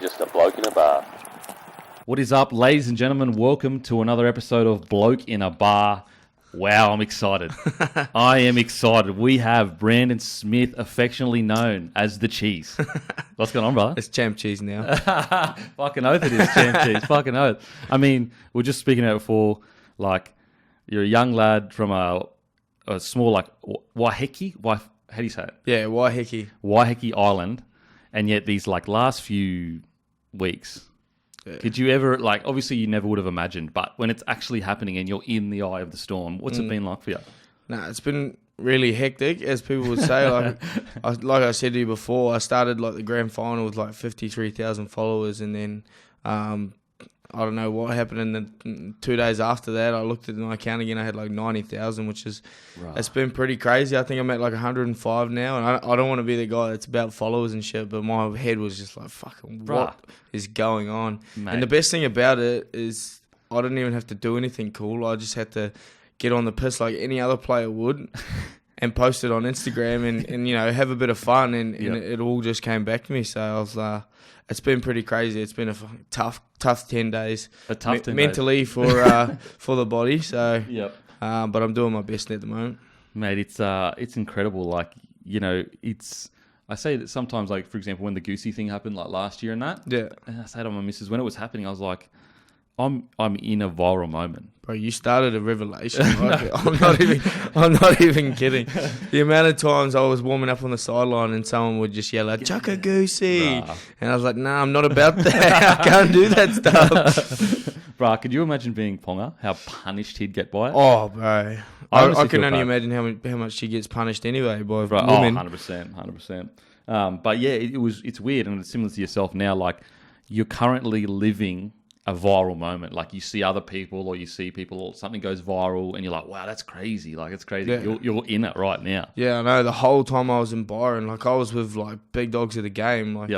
Just a bloke in a bar. What is up, ladies and gentlemen? Welcome to another episode of Bloke in a Bar. Wow, I'm excited. I am excited. We have Brandon Smith, affectionately known as the Cheese. What's going on, brother? It's Champ Cheese now. Fucking oath it is, Champ Cheese. Fucking oath. I mean, we are just speaking about it before, like, you're a young lad from a small, like, Waiheke? How do you say it? Yeah, Waiheke. Waiheke Island. And yet these, like, last few weeks... Yeah. Could you ever, like, obviously you never would have imagined, but when it's actually happening and you're in the eye of the storm, what's it been like for you? Nah, it's been really hectic, as people would say. Like I said to you before, I started like the grand final with like 53,000 followers, and then I don't know what happened in the 2 days after that. I looked at my account again, I had like 90,000, which is, It's been pretty crazy. I think I'm at like 105 now, and I don't want to be the guy that's about followers and shit, but my head was just like, fucking, what is going on? Mate. And the best thing about it is I didn't even have to do anything cool. I just had to get on the piss like any other player would and post it on Instagram and you know, have a bit of fun, and it all just came back to me. So I was it's been pretty crazy. It's been a tough 10 days. Mentally for the body. So, but I'm doing my best at the moment. Mate, it's incredible. Like, you know, I say that sometimes, like, for example, when the Goosey thing happened, like last year and that. Yeah. And I say to my missus, when it was happening, I was like, I'm in a viral moment. Bro, you started a revelation. I'm not even kidding. The amount of times I was warming up on the sideline and someone would just yell out, "Chuck a goosey," and I was like, "Nah, I'm not about that. I can't do that stuff." Bro, could you imagine being Ponga? How punished he'd get by it? Oh, bro, I can only imagine how much she gets punished anyway by women. 100%. But yeah, it's weird, and it's similar to yourself now. Like, you're currently living a viral moment. Like, you see other people, or you see people, or something goes viral, and you're like, wow, that's crazy. Like, it's crazy. Yeah. You're in it right now. Yeah, I know. The whole time I was in Byron, like, I was with like big dogs of the game, like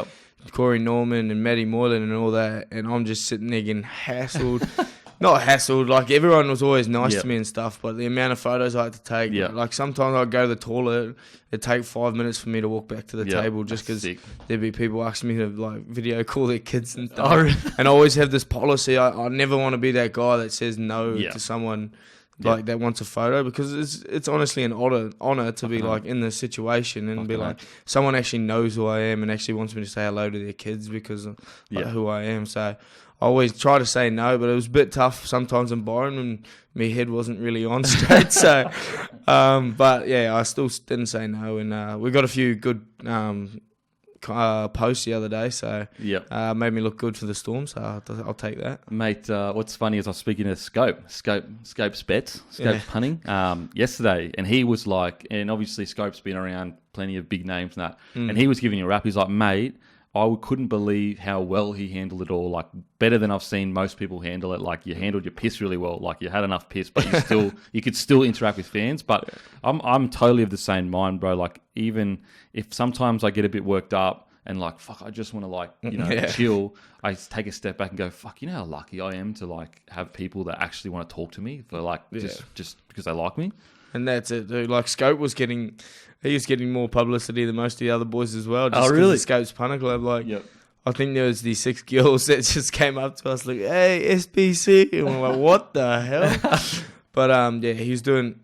Corey Norman and Matty Moylan and all that, and I'm just sitting there getting hassled. Not hassled, like, everyone was always nice to me and stuff, but the amount of photos I had to take, like, sometimes I'd go to the toilet, it'd take 5 minutes for me to walk back to the table, just because there'd be people asking me to, like, video call their kids and stuff. And I always have this policy, I never want to be that guy that says no to someone like that wants a photo, because it's honestly an honor to be like in this situation and be like, someone actually knows who I am and actually wants me to say hello to their kids because of who I am. So I always try to say no, but it was a bit tough sometimes in Byron when my head wasn't really on straight. So, but yeah, I still didn't say no, and we got a few good posts the other day, so made me look good for the Storm, so I'll take that. Mate, what's funny is I was speaking to Scope's punning yesterday, and he was like, and obviously Scope's been around plenty of big names and that, and he was giving you a rap. He's like, mate, I couldn't believe how well he handled it all, like better than I've seen most people handle it. Like, you handled your piss really well, like you had enough piss, but you could still interact with fans. But I'm totally of the same mind, bro. Like, even if sometimes I get a bit worked up and like, fuck, I just want to, like, you know, chill, I take a step back and go, fuck, you know how lucky I am to, like, have people that actually want to talk to me for, like, just because they like me. And that's it, dude. Like, Scope was getting more publicity than most of the other boys as well. Just really? Scope's Punter Club, like, I think there was these 6 girls that just came up to us like, "Hey, SBC," and we're like, "What the hell?" But he's doing.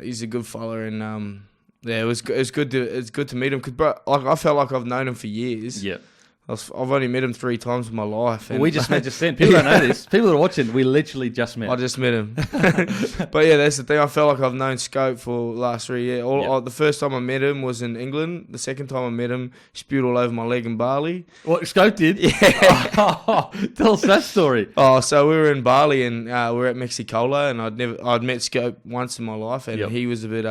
He's a good follower, and it was good to meet him, because, bro, like, I felt like I've known him for years. Yeah. I've only met him 3 times in my life. And we just met just then. People don't know this. People that are watching, we literally just met. I just met him. But yeah, that's the thing. I felt like I've known Scope for the last 3 years. The first time I met him was in England. The second time I met him, spewed all over my leg in Bali. What, Scope did? Yeah. Tell us that story. So we were in Bali, and we were at Mexicola, and I'd met Scope once in my life, and he was a bit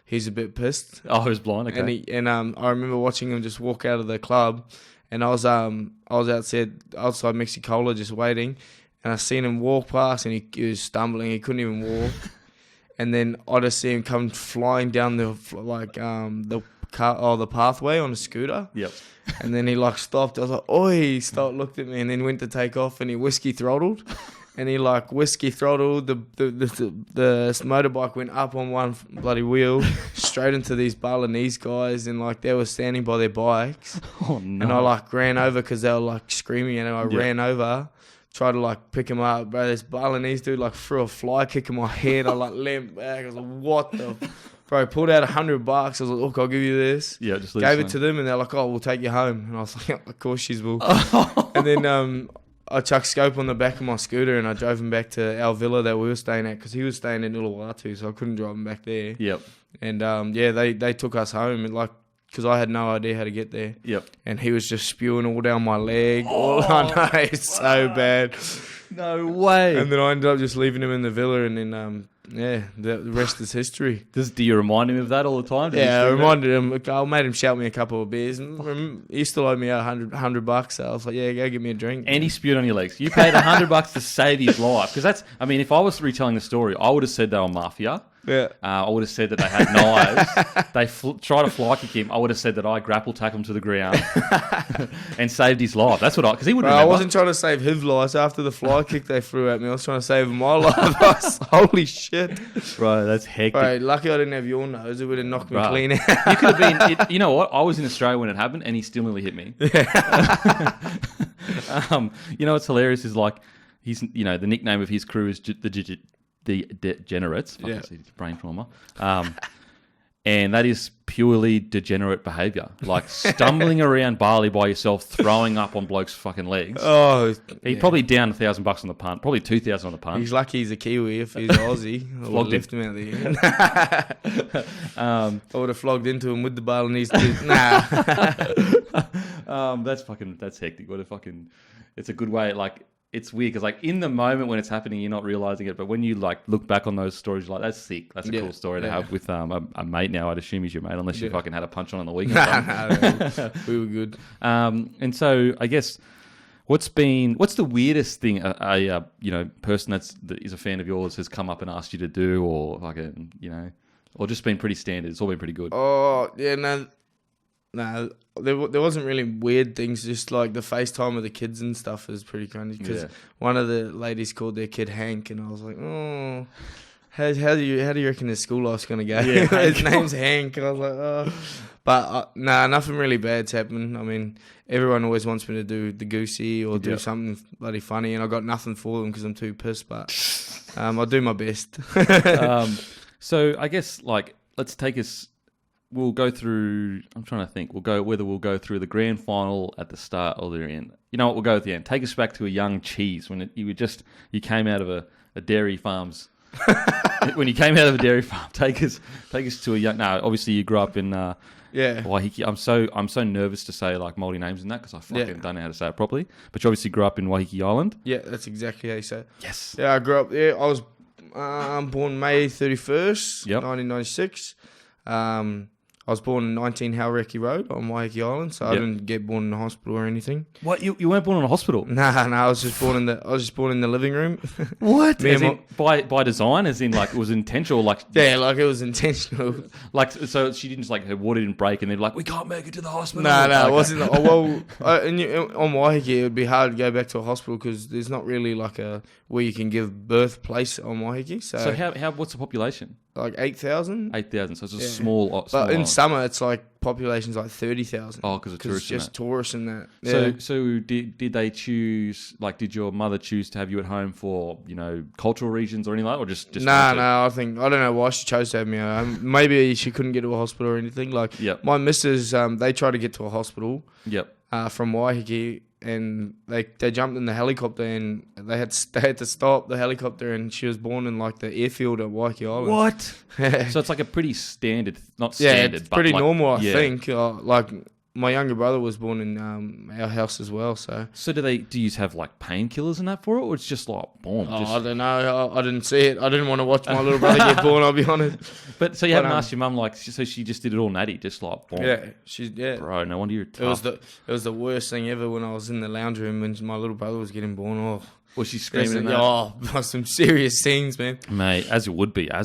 he's a bit pissed. Oh, he was blind. Okay. And I remember watching him just walk out of the club. And I was outside Mexicola just waiting, and I seen him walk past, and he was stumbling. He couldn't even walk. And then I just see him come flying down the pathway on a scooter. Yep. And then he, like, stopped. I was like, "Oi!" He stopped, looked at me, and then went to take off, and he whiskey throttled. and he like whiskey throttled the motorbike went up on one bloody wheel straight into these Balinese guys, and like they were standing by their bikes. Oh no! And I like ran over because they were like screaming, and I ran over, tried to like pick him up, bro. This Balinese dude like threw a fly kick in my head. I like leant back. I was like, what the. Bro, pulled out $100. I was like, look, I'll give you this. Yeah, just gave it to them, and they're like, oh, we'll take you home. And I was like, yeah, of course she's will. And then I chucked Scope on the back of my scooter, and I drove him back to our villa that we were staying at, because he was staying in Uluwatu, so I couldn't drive him back there. Yep. And they took us home, and like, because I had no idea how to get there. Yep. And he was just spewing all down my leg. Oh, I know, it's so bad. No way. And then I ended up just leaving him in the villa, and then the rest is history. Do you remind him of that all the time? I reminded him. I made him shout me a couple of beers. And he still owed me $100. So I was like, yeah, go get me a drink. And he spewed on your legs. You paid $100 to save his life. Because if I was retelling the story, I would have said they were mafia. Yeah. I would have said that they had knives. They tried to fly kick him. I would have said that I grapple tackled him to the ground and saved his life. That's what because he wouldn't. I wasn't trying to save his life. After the fly kick they threw at me, I was trying to save my life. Holy shit, bro, that's hectic. Bro, lucky I didn't have your nose. It would have knocked me clean out. You could have been. You know what? I was in Australia when it happened, and he still nearly hit me. Yeah. You know what's hilarious is like he's. You know the nickname of his crew is the Degenerates. Yeah. Brain trauma. And that is purely degenerate behaviour. Like stumbling around Bali by yourself, throwing up on blokes' fucking legs. Oh, he probably down $1,000 on the punt, probably 2,000 on the punt. He's lucky he's a Kiwi. If he's Aussie, I would have left him out there. I would have flogged into him with the Balinese dude. Nah. That's hectic. It's a good way. Like, it's weird because, like, in the moment when it's happening, you're not realizing it. But when you like look back on those stories, you're like, that's sick. That's a cool story to have with a mate. Now, I'd assume he's your mate, unless you fucking had a punch on the weekend. Nah, we were good. And so I guess what's the weirdest thing a person that is a fan of yours has come up and asked you to do, or fucking or just been pretty standard? It's all been pretty good. Oh yeah, no, there wasn't really weird things. Just like the FaceTime of the kids and stuff is pretty crazy. Because one of the ladies called their kid Hank, and I was like, oh, how do you reckon his school life's gonna go? Yeah, his name's Hank, and I was like, oh, but nothing really bad's happened. I mean, everyone always wants me to do the goosey or do something bloody funny, and I got nothing for them because I'm too pissed. But I'll do my best. So I guess let's take us. We'll go through. I'm trying to think. Whether we'll go through the grand final at the start or the end. You know what? We'll go at the end. Take us back to a young cheese when you came out of a dairy farm's. When you came out of a dairy farm, take us to a young. No, obviously you grew up in Waiheke. I'm so nervous to say like Māori names in that because I fucking don't know how to say it properly. But you obviously grew up in Waiheke Island. Yeah, that's exactly how you say it. Yes. Yeah, I grew up there. I was born May 31st, 1996. I was born in 19 Haureki Road on Waiheke Island, so I didn't get born in a hospital or anything. What? You weren't born in a hospital? Nah, I was just born in the living room. What? By design, as in like it was intentional, like like it was intentional. Like so, she didn't just like her water didn't break, and they're like, we can't make it to the hospital. No, it wasn't. On Waiheke, it would be hard to go back to a hospital because there's not really like a where you can give birth place on Waiheke. So how what's the population? Like 8,000. 8,000. So it's a small. But in summer, it's like population's like 30,000. Oh, because it's just tourists and that. Yeah. So did they choose? Like, did your mother choose to have you at home for cultural reasons or anything like that, or just? No. I don't know why she chose to have me at home. Maybe she couldn't get to a hospital or anything. Like, my missus, they tried to get to a hospital. Yep. From Waiheke. And they jumped in the helicopter and they had to stop the helicopter, and she was born in like the airfield at Waiheke Island. What? So it's like a pretty standard, not standard, it's but pretty normal, I think. Like my younger brother was born in our house as well. So do you have like painkillers and that for it, or it's just like boom? I don't know. I didn't see it. I didn't want to watch my little brother get born. I'll be honest. But so you haven't asked your mum so she just did it all natty, just like boom. Yeah, Bro, no wonder you're tough. It was the worst thing ever when I was in the lounge room when my little brother was getting born. Oh. Was she screaming? Some serious scenes, man. Mate, as you would be. I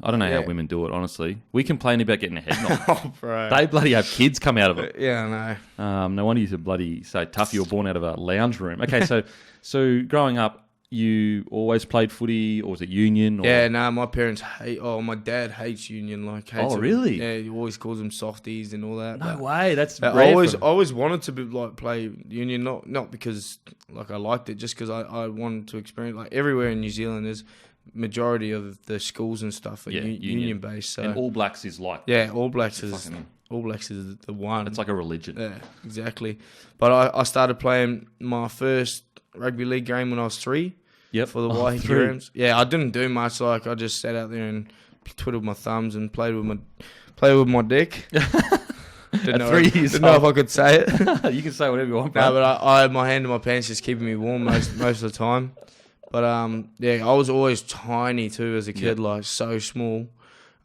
don't know how women do it, honestly. We complain about getting a head knocked. Bro. They bloody have kids come out of it. Yeah, I know. No wonder you're bloody so tough. You were born out of a lounge room. Okay, so growing up, you always played footy, or was it union? Or? Yeah, no, my parents hate. Oh, my dad hates union. Like, hates oh, really? Yeah, he always calls them softies and all that. No way. That's I always wanted to be like play union, not because like I liked it, just because I wanted to experience like everywhere in New Zealand. There's majority of the schools and stuff are union based. So and All Blacks is like All Blacks is the one. It's like a religion. Yeah, exactly. But I started playing my first rugby league game when I was 3. Yep. For the Waiheke Rams. Yeah, I didn't do much. Like, I just sat out there and twiddled my thumbs and played with my dick. Didn't know if I could say it. You can say whatever you want. No, but I had my hand in my pants just keeping me warm most of the time. But I was always tiny too as a kid, like so small.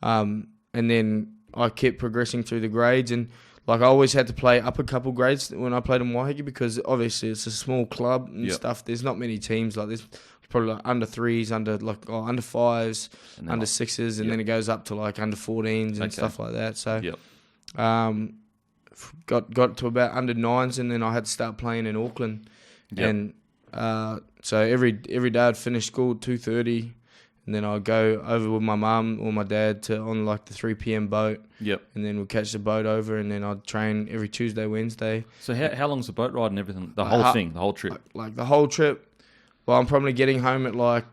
And then I kept progressing through the grades, and like I always had to play up a couple grades when I played in Waiheke, because obviously it's a small club and stuff. There's not many teams like this. Probably like under 3s, under 5s, under 6s, and then it goes up to like under 14s and stuff like that. So, got to about under 9s, and then I had to start playing in Auckland. And so every day I'd finish school at 2:30, and then I'd go over with my mum or my dad on like the 3 p.m. boat. Yep. And then we'd catch the boat over, and then I'd train every Tuesday, Wednesday. So how long's the boat ride and everything? The whole thing, the whole trip. Like the whole trip. Well, I'm probably getting home at like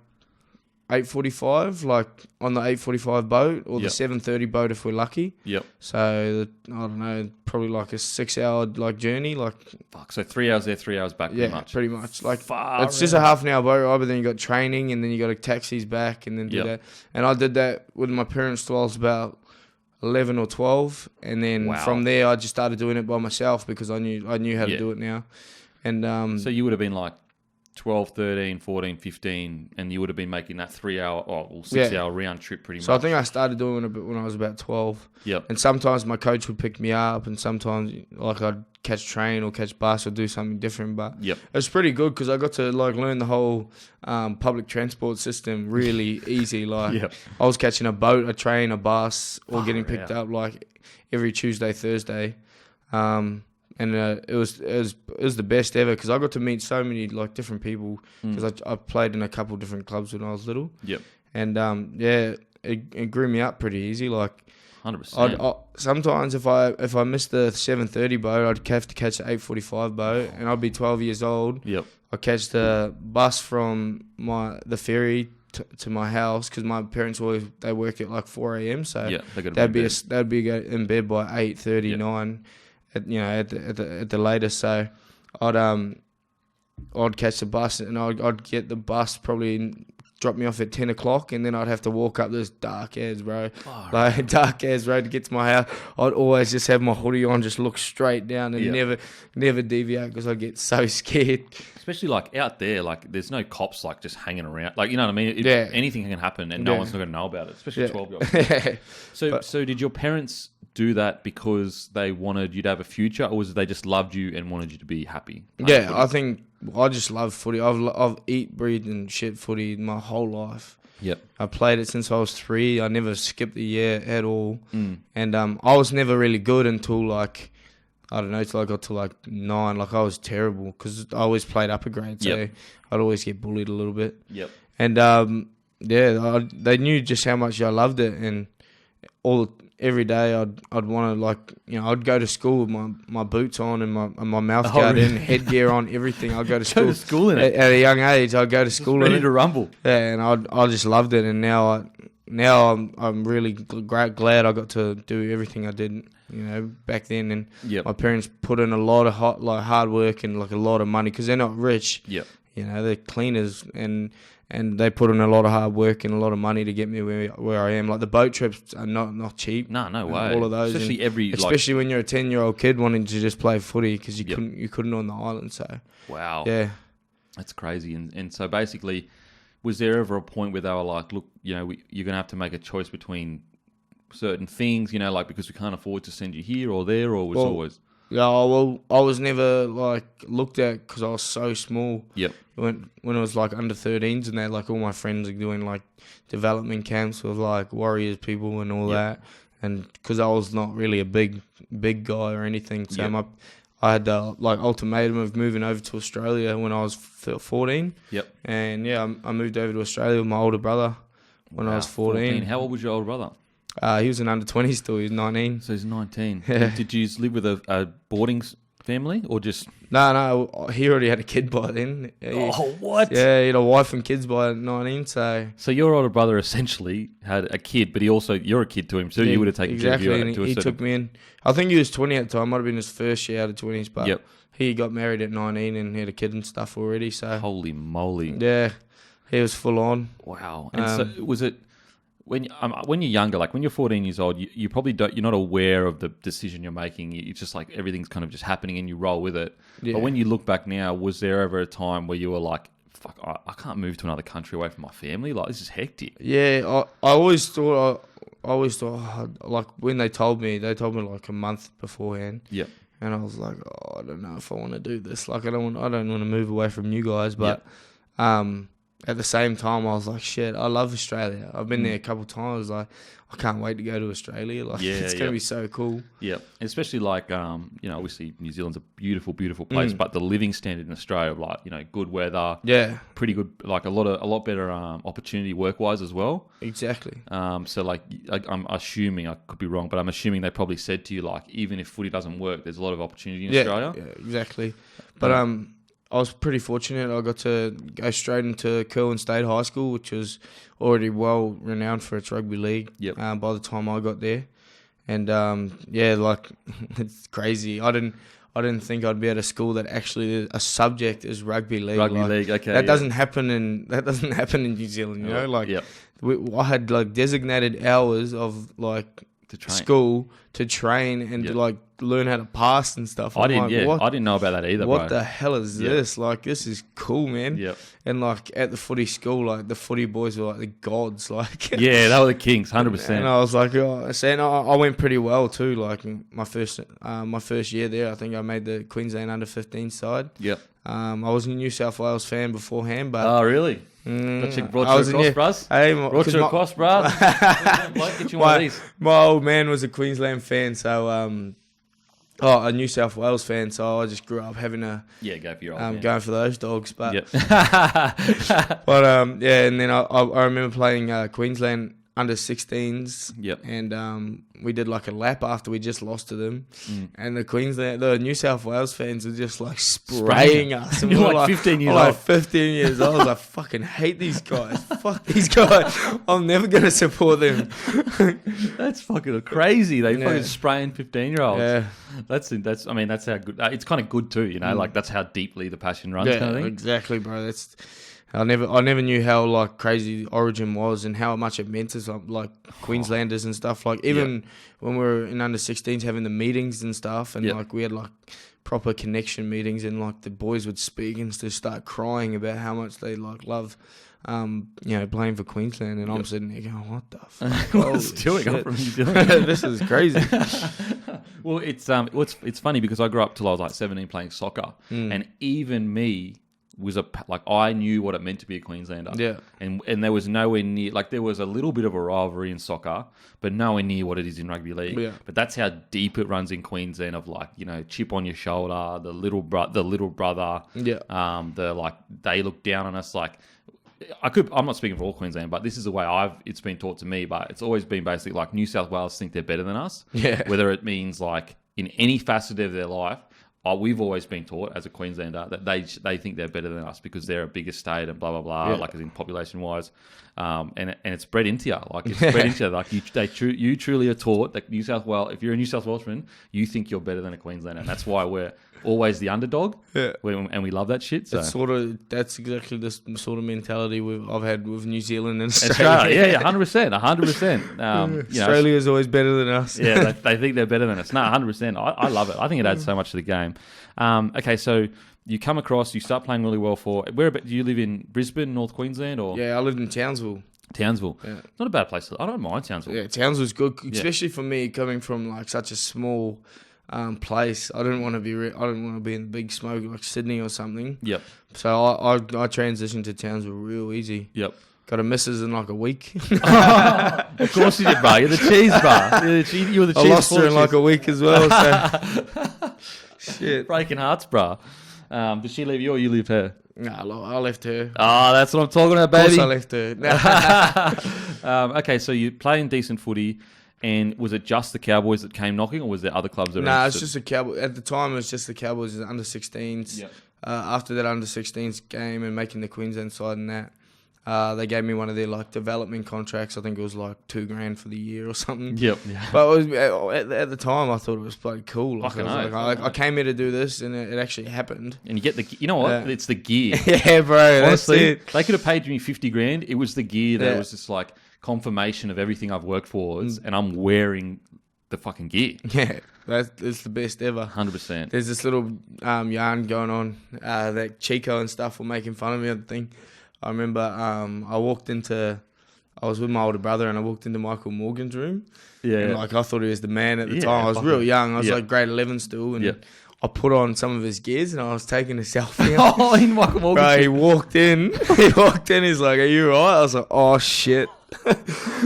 8:45, like on the 8:45 boat, or the 7:30 boat if we're lucky. Yep. So I don't know, probably like a 6-hour like journey, like. Fuck. So 3 hours there, 3 hours back. Pretty much. Like it's just a half an hour boat ride, but then you got training, and then you got taxis back, and then do that. And I did that with my parents till I was about 11 or 12, and then from there I just started doing it by myself because I knew how to do it now. And so you would have been like 12, 13, 14, 15, and you would have been making that 3-hour or 6-hour round trip pretty much. So I think I started doing it when I was about 12. Yep. And sometimes my coach would pick me up, and sometimes like I'd catch train or catch bus or do something different. But it was pretty good because I got to like learn the whole public transport system really easy. Like I was catching a boat, a train, a bus, or getting picked up like every Tuesday, Thursday. And it was the best ever because I got to meet so many like different people because I played in a couple of different clubs when I was little. Yep. And it grew me up pretty easy. Like 100%. Sometimes if I missed the 7:30 boat, I'd have to catch the 8:45 boat, and I'd be 12 years old. Yep. I'd catch the bus from the ferry to my house because my parents they work at like 4 a.m. So they'd be in bed by 8:30, 9. At the latest, so I'd catch the bus, and I'd get the bus probably drop me off at 10 o'clock, and then I'd have to walk up this dark ass road to get to my house. I'd always just have my hoodie on, just look straight down, and never deviate because I get so scared. Especially like out there, like there's no cops like just hanging around, like you know what I mean. Anything can happen, and no one's not going to know about it, especially 12-year-olds. So did your parents do that because they wanted you to have a future, or was it they just loved you and wanted you to be happy? I think I just love footy. I've eat, breathed and shit footy my whole life. Yep. I played it since I was 3. I never skipped a year at all. And I was never really good until like, I don't know, till I got to like 9. Like I was terrible because I always played upper grade. So I'd always get bullied a little bit. Yep. And they knew just how much I loved it, and every day I'd want to like, I'd go to school with my boots on and my mouth guard in, headgear on, everything. I'd go to school. In it at a young age. I'd go to school ready to rumble. Yeah, and I just loved it, and now I'm really glad I got to do everything I did, back then. And my parents put in a lot of hard work and like a lot of money because they're not rich. Yep. They're cleaners, and they put in a lot of hard work and a lot of money to get me where I am. Like the boat trips are not cheap. No way. All of those, especially when you're a 10-year-old kid wanting to just play footy because you couldn't on the island. So wow, yeah, that's crazy. And so basically, was there ever a point where they were like, look, you're gonna have to make a choice between certain things, like because we can't afford to send you here or there, or was always. Yeah, well, I was never like looked at because I was so small. Yep. When it was like under 13s, and they like all my friends are doing like development camps with like Warriors people and all that, and because I was not really a big guy or anything, so I had the ultimatum of moving over to Australia when I was 14. Yep. And yeah, I moved over to Australia with my older brother when I was 14. How old was your older brother? He was an under 20 still. He was 19. So he's 19. Yeah. Did you live with a boarding family or just? No, he already had a kid by then. What? Yeah, he had a wife and kids by 19. So your older brother essentially had a kid, but you're a kid to him, so you would have taken care of you. Exactly, he took me in. I think he was 20 at the time. Might have been his first year out of 20s, but he got married at 19 and had a kid and stuff already. So holy moly! Yeah, he was full on. Wow. And so was it? When you're younger, like when you're 14 years old, you probably you're not aware of the decision you're making. It's just like everything's kind of just happening and you roll with it. Yeah. But when you look back now, was there ever a time where you were like, fuck, I can't move to another country away from my family? Like, this is hectic. Yeah, I always thought, like when they told me like a month beforehand. Yep. And I was like, I don't know if I want to do this. Like, I don't want to move away from you guys. But, at the same time, I was like, shit, I love Australia. I've been there a couple of times. Like, I can't wait to go to Australia. Like, it's going to be so cool. Yeah, especially like, obviously New Zealand's a beautiful, beautiful place, but the living standard in Australia, like, good weather. Yeah. Pretty good, like a lot better opportunity work-wise as well. Exactly. So like, I'm assuming, I could be wrong, but I'm assuming they probably said to you, like, even if footy doesn't work, there's a lot of opportunity in Australia. Yeah, exactly. But, I was pretty fortunate. I got to go straight into Curlin State High School, which was already well renowned for its rugby league. Yep. By the time I got there, and like it's crazy. I didn't think I'd be at a school that actually a subject is rugby league. Rugby league, okay. That doesn't happen in New Zealand. You know, like I had like designated hours of like school to train and to like learn how to pass and stuff. I didn't know about that either. What the hell is this? Like, this is cool, man. Yep. And like at the footy school, like the footy boys were like the gods. Like, yeah, they were the kings, 100%. And I was like, I went pretty well too. Like my first year there, I think I made the Queensland under 15 side. Yep. I was a New South Wales fan beforehand, but really? Brought you across, bruss? Hey, brought you across, bruss? Bloke, get you one of these. My old man was a Queensland fan, so a New South Wales fan, so I just grew up having a go for your old man. Going for those dogs, but but and then I remember playing Queensland under 16s. Yep. And we did like a lap after we just lost to them. And the New South Wales fans were just like spraying us. And we were like 15 years old. Like 15 years old. I was like, fucking hate these guys. Fuck these guys. I'm never going to support them. That's fucking crazy. They fucking spraying 15-year-olds. Yeah. That's how good. It's kind of good too, like that's how deeply the passion runs. Yeah, kind of thing. Exactly, bro. I never knew how like crazy Origin was and how much it meant to like Queenslanders and stuff. Like even when we were in under 16s having the meetings and stuff, and like we had like proper connection meetings, and like the boys would speak and just start crying about how much they like love, playing for Queensland, and I'm sitting there going, "What the fuck? What's doing up from New Zealand? This is crazy." Well, it's funny because I grew up till I was like 17 playing soccer, and even me was I knew what it meant to be a Queenslander. Yeah. And there was nowhere near, like there was a little bit of a rivalry in soccer, but nowhere near what it is in rugby league. Yeah. But that's how deep it runs in Queensland of like, chip on your shoulder, the little brother. Yeah. They look down on us like, I'm not speaking for all Queensland, but this is the way it's been taught to me, but it's always been basically like New South Wales think they're better than us. Yeah. Whether it means like in any facet of their life, we've always been taught as a Queenslander that they think they're better than us because they're a bigger state and blah blah blah, like as in population wise, and it's bred into you. Like it's bred into you. Like you truly are taught that New South Wales. If you're a New South Welshman, you think you're better than a Queenslander, and that's why we're always the underdog. Yeah, and we love that shit. So that's exactly the sort of mentality I've had with New Zealand and Australia. Yeah, 100%. Australia is always better than us. Yeah, they think they're better than us. No, 100%. I love it. I think it adds so much to the game. Okay, so you come across, you start playing really well for. Do you live in Brisbane, North Queensland, or? Yeah, I lived in Townsville. Yeah. Not a bad place. I don't mind Townsville. Yeah, Townsville's good, especially for me coming from like such a small place. I didn't want to be in the big smoke like Sydney or something. Yep. So I transitioned to Townsville real easy. Yep. Got a missus in like a week. Of course you did, bro. You're the cheese bar. You were the cheese. I lost her in like a week as well. So Shit. Breaking hearts, bruh. Did she leave you or you leave her? Nah, I left her. Oh, that's what I'm talking about, baby. Of course I left her. Okay, so you playing decent footy, and was it just the Cowboys that came knocking, or was there other clubs that were Nah, it's just the Cowboys. At the time, it was just the Cowboys under 16s. Yep. After that under 16s game and making the Queensland side and that, they gave me one of their like development contracts. I think it was like $2,000 for the year or something. Yep. But it was, at the time, I thought it was bloody cool. Like, I came here to do this, and it actually happened. And you get the, you know what? It's the gear. Yeah, bro. Honestly, that's it. they could have paid me $50,000. It was the gear that was just like confirmation of everything I've worked for, and I'm wearing the fucking gear. Yeah, it's the best ever. 100%. There's this little yarn going on that Chico and stuff were making fun of me on the thing. I remember I was with my older brother and I walked into Michael Morgan's room. Yeah. And like I thought he was the man at the time. I was real young. I was like grade 11 still. And I put on some of his gears and I was taking a selfie. Oh, in Michael Morgan. Bro, he walked in. He's like, "Are you right?" I was like, "Oh shit."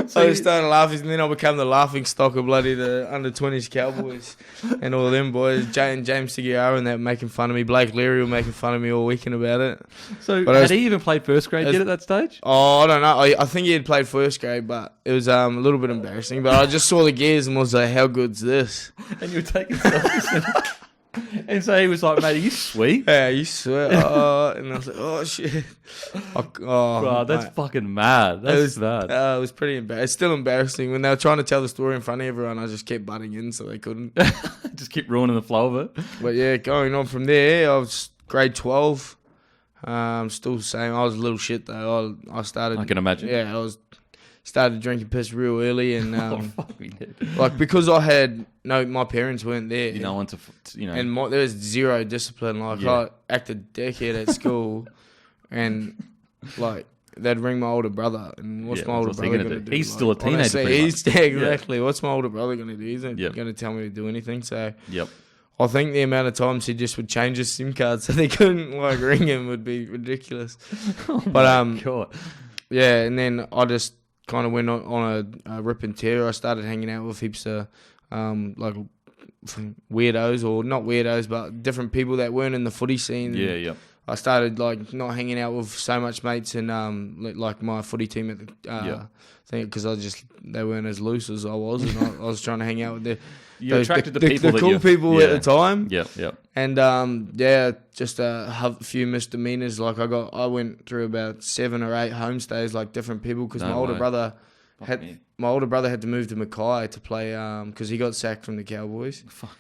So I started laughing, and then I became the laughing stock of bloody the under-20s Cowboys and all of them boys. James Seguiara and that making fun of me. Blake Leary were making fun of me all weekend about it. So had he even played first grade yet at that stage? Oh, I don't know. I think he had played first grade, but it was a little bit embarrassing. But I just saw the gears and was like, "How good's this?" And you were taking selfies. And so he was like, "Mate, are you sweet?" Yeah, you swear. And I was like, "Oh shit!" Bro, that's fucking mad. That's bad. It was pretty embarrassing. It's still embarrassing when they were trying to tell the story in front of everyone. I just kept butting in, so they couldn't. Just keep ruining the flow of it. But yeah, going on from there, I was grade 12. Still the same. I was a little shit though. I started. I can imagine. Yeah, started drinking piss real early, and fuck me, dude. like because I had my parents weren't there. No one to, and there was zero discipline. Like I acted dickhead at school, and like they'd ring my older brother, and what's my older brother gonna do? He's still a teenager. Honestly, exactly. What's my older brother gonna do? He's not gonna tell me to do anything. So I think the amount of times he just would change his SIM card so they couldn't like ring him would be ridiculous. God. Yeah, and then I just kind of went on a rip and tear. I started hanging out with heaps of like weirdos, or not weirdos, but different people that weren't in the footy scene. Yeah. I started like not hanging out with so much mates and like my footy team at the thing, because they weren't as loose as I was, and I was trying to hang out with the cool people at the time. Yeah. And just a few misdemeanors. Like I went through about 7 or 8 homestays, like different people, because my older brother had to move to Mackay to play because he got sacked from the Cowboys. Fuck.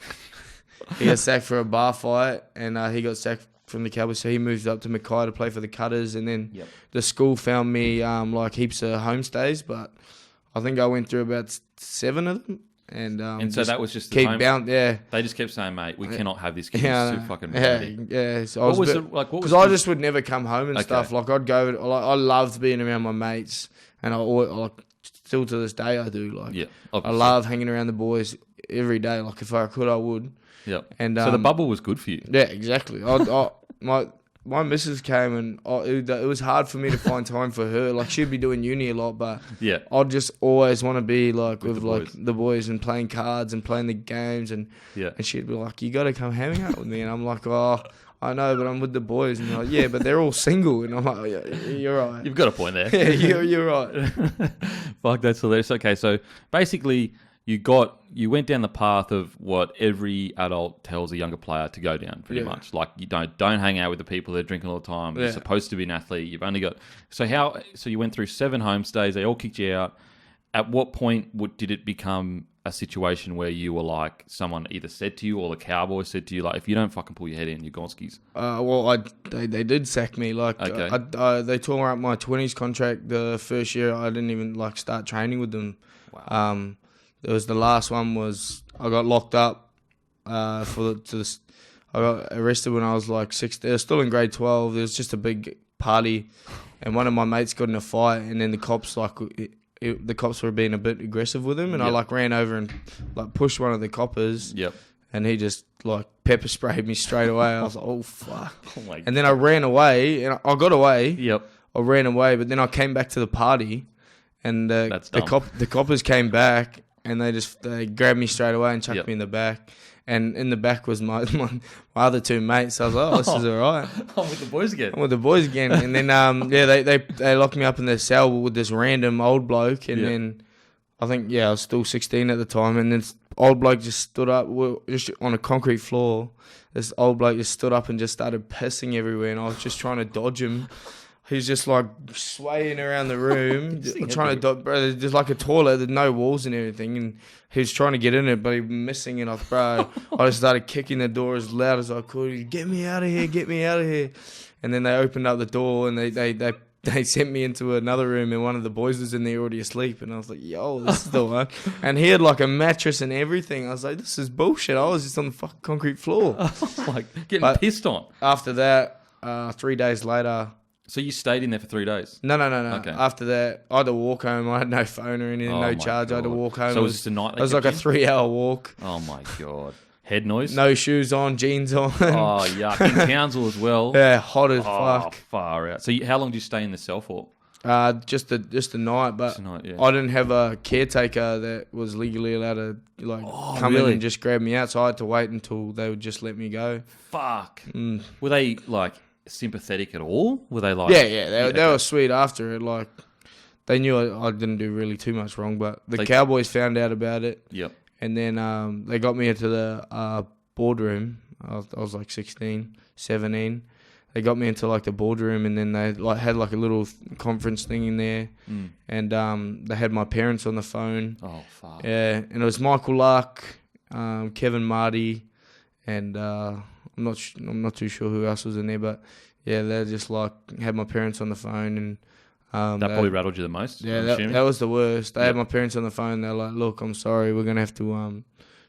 He got sacked for a bar fight, and he got sacked from the Cowboys, so he moved up to Mackay to play for the Cutters, and then the school found me like heaps of homestays, but I think I went through about 7 of them. And so that was just keep bound. Yeah, they just kept saying, "Mate, we cannot have this kid. It's too fucking dirty." Yeah. So because I just would never come home and stuff. Like I'd go. I loved being around my mates, and I still to this day I do. Like I love hanging around the boys every day. Like if I could, I would. Yeah. And so the bubble was good for you. Yeah, exactly. My missus came, and it was hard for me to find time for her. Like she'd be doing uni a lot, but I'd just always want to be like with the boys and playing cards and playing the games, and she'd be like, "You got to come hang out with me," and I'm like, "Oh, I know, but I'm with the boys," and like, "Yeah, but they're all single," and I'm like, "Yeah, you're right. You've got a point there." Yeah, you're right. Fuck, that's hilarious. Okay, so basically, you went down the path of what every adult tells a younger player to go down, pretty much. Like you don't hang out with the people that are drinking all the time. You're supposed to be an athlete. You've only got so you went through 7 homestays. They all kicked you out. At what point did it become a situation where you were like, someone either said to you or the Cowboys said to you, like, if you don't fucking pull your head in, you're gonskis? Well, they did sack me. Like, they tore up my 20s contract the first year. I didn't even like start training with them. Wow. It was the last one was I got locked up I got arrested when I was like 16. I was still in grade 12. There was just a big party, and one of my mates got in a fight, and then the cops the cops were being a bit aggressive with him, and I like ran over and like pushed one of the coppers. Yep. And he just like pepper sprayed me straight away. I was like, oh fuck. Oh my God. And then I ran away, and I got away. Yep. I ran away, but then I came back to the party, and the coppers came back. And they grabbed me straight away and chucked me in the back. And in the back was my other two mates. So I was like, oh, this is all right. I'm with the boys again. And then, they locked me up in their cell with this random old bloke. And then I think, I was still 16 at the time. And this old bloke just stood up just on a concrete floor. This old bloke just stood up and just started pissing everywhere. And I was just trying to dodge him. He's just like swaying around the room, trying to bro. There's like a toilet, there's no walls and everything, and he was trying to get in it, but he was missing it. Bro, I just started kicking the door as loud as I could. Get me out of here! Get me out of here! And then they opened up the door and they sent me into another room, and one of the boys was in there already asleep, and I was like, yo, this is the one. And he had like a mattress and everything. I was like, this is bullshit. I was just on the fucking concrete floor, like getting pissed on. After that, 3 days later. So you stayed in there for 3 days? No. Okay. After that, I had to walk home. I had no phone or anything, no charge. God. I had to walk home. So it was just a night? It was like a 3-hour walk. Oh, my God. Head noise? No shoes on, jeans on. Oh, yuck. In Townsville as well? Yeah, hot as fuck. Far out. So how long did you stay in the cell for? Just a night, but I didn't have a caretaker that was legally allowed to come in and just grab me out, so I had to wait until they would just let me go. Fuck. Were they, sympathetic at all? Were they like... Yeah, they were sweet after it. Like, they knew I didn't do really too much wrong, but the Cowboys found out about it. Yep. And then they got me into the boardroom. I was like 16, 17. They got me into like the boardroom, and then they had like a little conference thing in there. And they had my parents on the phone. Oh, fuck. Yeah, and it was Michael Luck, Kevin Marty, and... I'm not too sure who else was in there, but yeah, they just had my parents on the phone, and that probably rattled you the most. Yeah, that was the worst. They had my parents on the phone. They're like, "Look, I'm sorry, we're gonna have to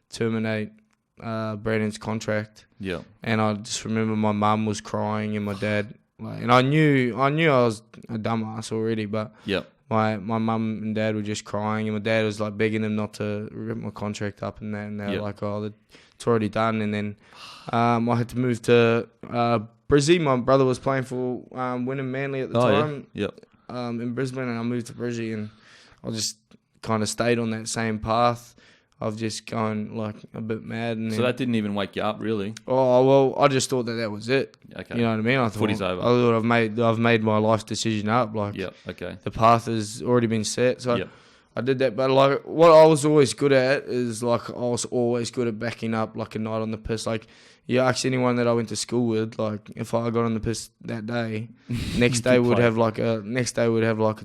terminate Brandon's contract." Yeah, and I just remember my mum was crying and my dad, and I knew I was a dumbass already, but my mum and dad were just crying, and my dad was like begging them not to rip my contract up and that, and they were like, "Oh, it's already done." And then I had to move to Brizzy. My brother was playing for Wynnum Manly at the time in Brisbane, and I moved to Brizzy, and I just kind of stayed on that same path of just going like a bit mad. And so that didn't even wake you up, really? Oh, well, I just thought that was it. Okay. You know what I mean? I thought footy's over. I thought I've made my life decision up. Like, the path has already been set. So I did that, but like what I was always good at is like I was always good at backing up like a night on the piss. Like you ask anyone that I went to school with, like if I got on the piss that day, next day would have like a